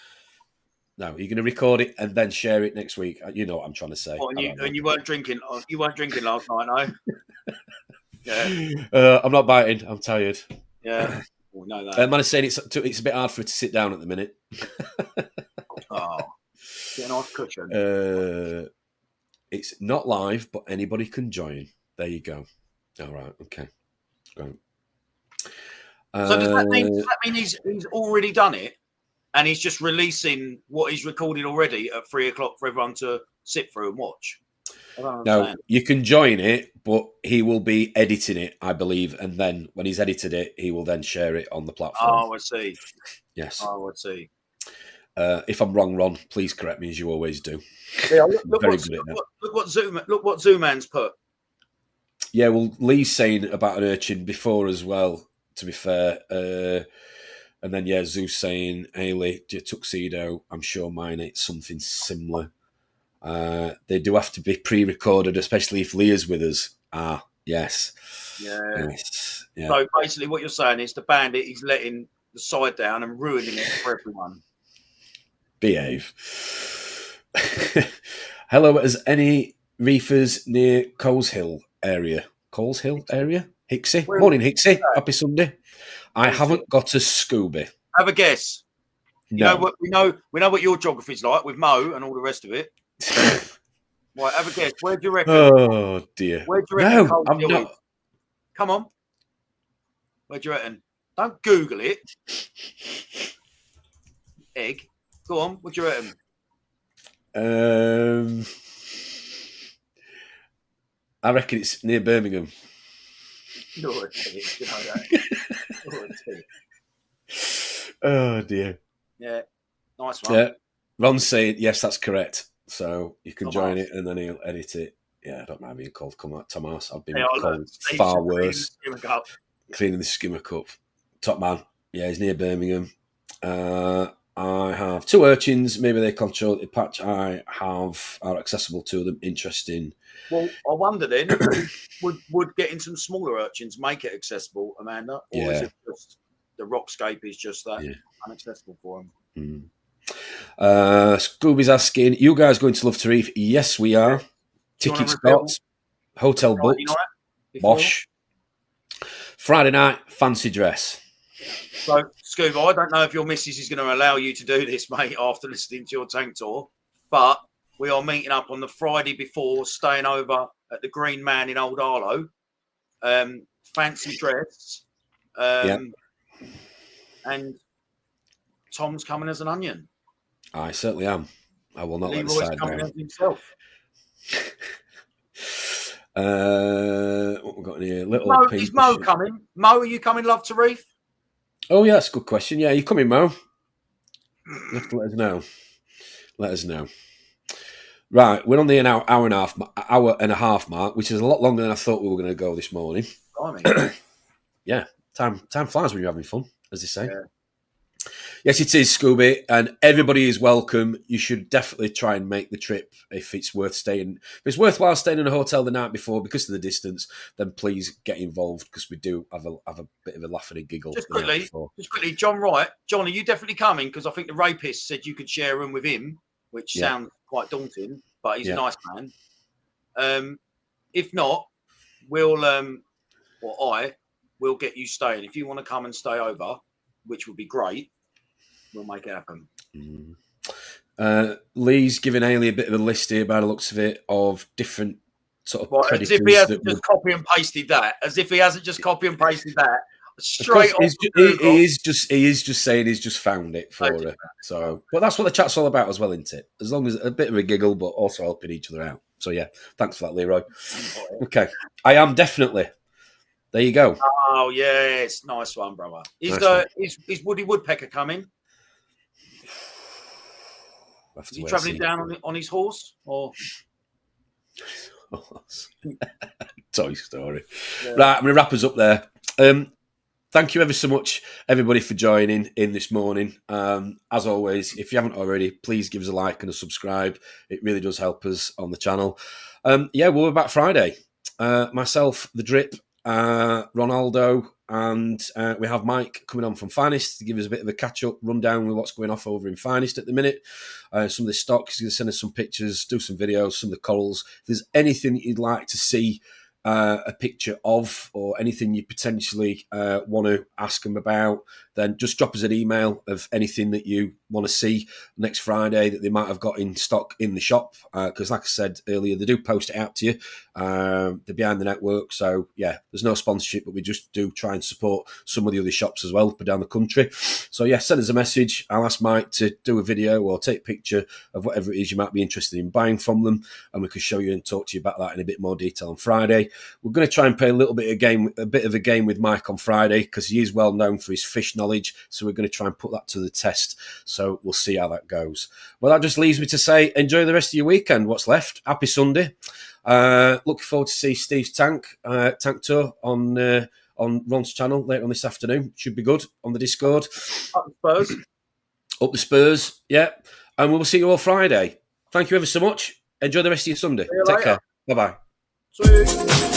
you're going to record it and then share it next week. You know what I'm trying to say. Oh, and you weren't drinking. You weren't drinking last night, no. Yeah. I'm not biting. I'm tired. Yeah. We know that. Man is saying it's a bit hard for her to sit down at the minute. Oh, get a nice cushion. It's not live, but anybody can join. There you go. All right. Okay. Great. So does that mean he's already done it, and he's just releasing what he's recorded already at 3:00 for everyone to sit through and watch? No, you can join it, but he will be editing it, I believe, and then when he's edited it, he will then share it on the platform. Oh, I see. Yes. Oh, I see. If I'm wrong, Ron, please correct me as you always do. Yeah, look what Zooman's put. Yeah, well, Lee's saying about an urchin before as well, to be fair. And then, yeah, Zeus saying, Hayley, your tuxedo, I'm sure mine ate something similar. They do have to be pre-recorded, especially if Leah's with us. Ah, yes. Yeah. Yes. Yeah. So basically what you're saying is the bandit is letting the side down and ruining it for everyone. Behave. Hello, is any reefers near Coles Hill area? Hixie? Morning, Hixie. Happy Sunday. I haven't got a Scooby. Have a guess. No. We know what your geography's like with Mo and all the rest of it. Right, have a guess. Where do you reckon? Oh dear. Where do you reckon? No, I'm not. Come on. Where do you reckon? Don't Google it. egg. Go on, what do you reckon? I reckon it's near Birmingham. You're a tit, you know that. You're a tit. Oh dear. Yeah, nice one. Yeah, Ron's saying yes, that's correct. So you can Tom join House. it, and then he'll edit it. Yeah, I don't mind being called Tom House. I've been Yeah, called Steve far should worse. clean Cleaning the the skimmer cup. skimmer cup. Top man. Yeah, he's near Birmingham. I have 2 urchins. Maybe they control the patch I have are accessible to them. Interesting. Well, I wonder then, would getting some smaller urchins make it accessible, Amanda? Or is it just the rockscape is just that inaccessible for them? Scooby's asking, you guys going to Love to Reef? Yes, we are. Tickets got. Hotel booked. Bosh. Friday night, fancy dress. So, Scooby, I don't know if your missus is going to allow you to do this, mate, after listening to your tank tour, but we are meeting up on the Friday before, staying over at the Green Man in Old Arlo. Fancy dress. And Tom's coming as an onion. I certainly am. I will not let the Leroy's side coming down. as himself. What we've got in here? Is Mo coming? Mo, are you coming, Love to Reef? Oh, yeah, that's a good question. Yeah, you coming, Mo? You have to let us know. Let us know. Right, we're on the hour and a half mark, which is a lot longer than I thought we were going to go this morning. Yeah, time flies when you're having fun, as they say. Yeah. Yes, it is, Scooby, and everybody is welcome. You should definitely try and make the trip if it's worth staying. If it's worthwhile staying in a hotel the night before because of the distance, then please get involved because we do have a bit of a laugh and a giggle. Just quickly, John Wright. John, are you definitely coming? Because I think the rapist said you could share a room with him, which sounds quite daunting, but he's a nice man. If not, I will get you staying. If you want to come and stay over, which would be great, we'll make it happen. Lee's giving Ailey a bit of a list here by the looks of it of different sort of predators. As if he hasn't just copy and pasted that. As if he hasn't just copy and pasted that. Straight off. He is just saying he's just found it for her. So, but that's what the chat's all about as well, isn't it? As long as a bit of a giggle, but also helping each other out. So yeah, thanks for that, Leroy. Okay, I am definitely. There you go. Oh yes, nice one, brother. Is Woody Woodpecker coming? Is he travelling down on his horse or? Toy Story. Yeah. Right, I'm going to wrap us up there. Thank you ever so much, everybody, for joining in this morning. As always, if you haven't already, please give us a like and a subscribe. It really does help us on the channel. We'll be back Friday. Myself, the Drip, Ronaldo, and we have Mike coming on from Finest to give us a bit of a catch-up rundown with what's going off over in Finest at the minute. Some of the stock, he's going to send us some pictures, do some videos, some of the corals. If there's anything you'd like to see a picture of or anything you potentially want to ask them about, then just drop us an email of anything that you want to see next Friday that they might have got in stock in the shop. Because like I said earlier, they do post it out to you. They're behind the network. So, yeah, there's no sponsorship, but we just do try and support some of the other shops as well up and down the country. So, yeah, send us a message. I'll ask Mike to do a video or take a picture of whatever it is you might be interested in buying from them. And we can show you and talk to you about that in a bit more detail on Friday. We're going to try and play a bit of a game with Mike on Friday because he is well known for his fish knowledge. So we're going to try and put that to the test. So we'll see how that goes. Well, that just leaves me to say, enjoy the rest of your weekend. What's left? Happy Sunday. Looking forward to see Steve's tank tour on Ron's channel later on this afternoon. Should be good on the Discord. Up the Spurs. Up the Spurs, yeah. And we'll see you all Friday. Thank you ever so much. Enjoy the rest of your Sunday. Take care. Bye-bye. Sweet.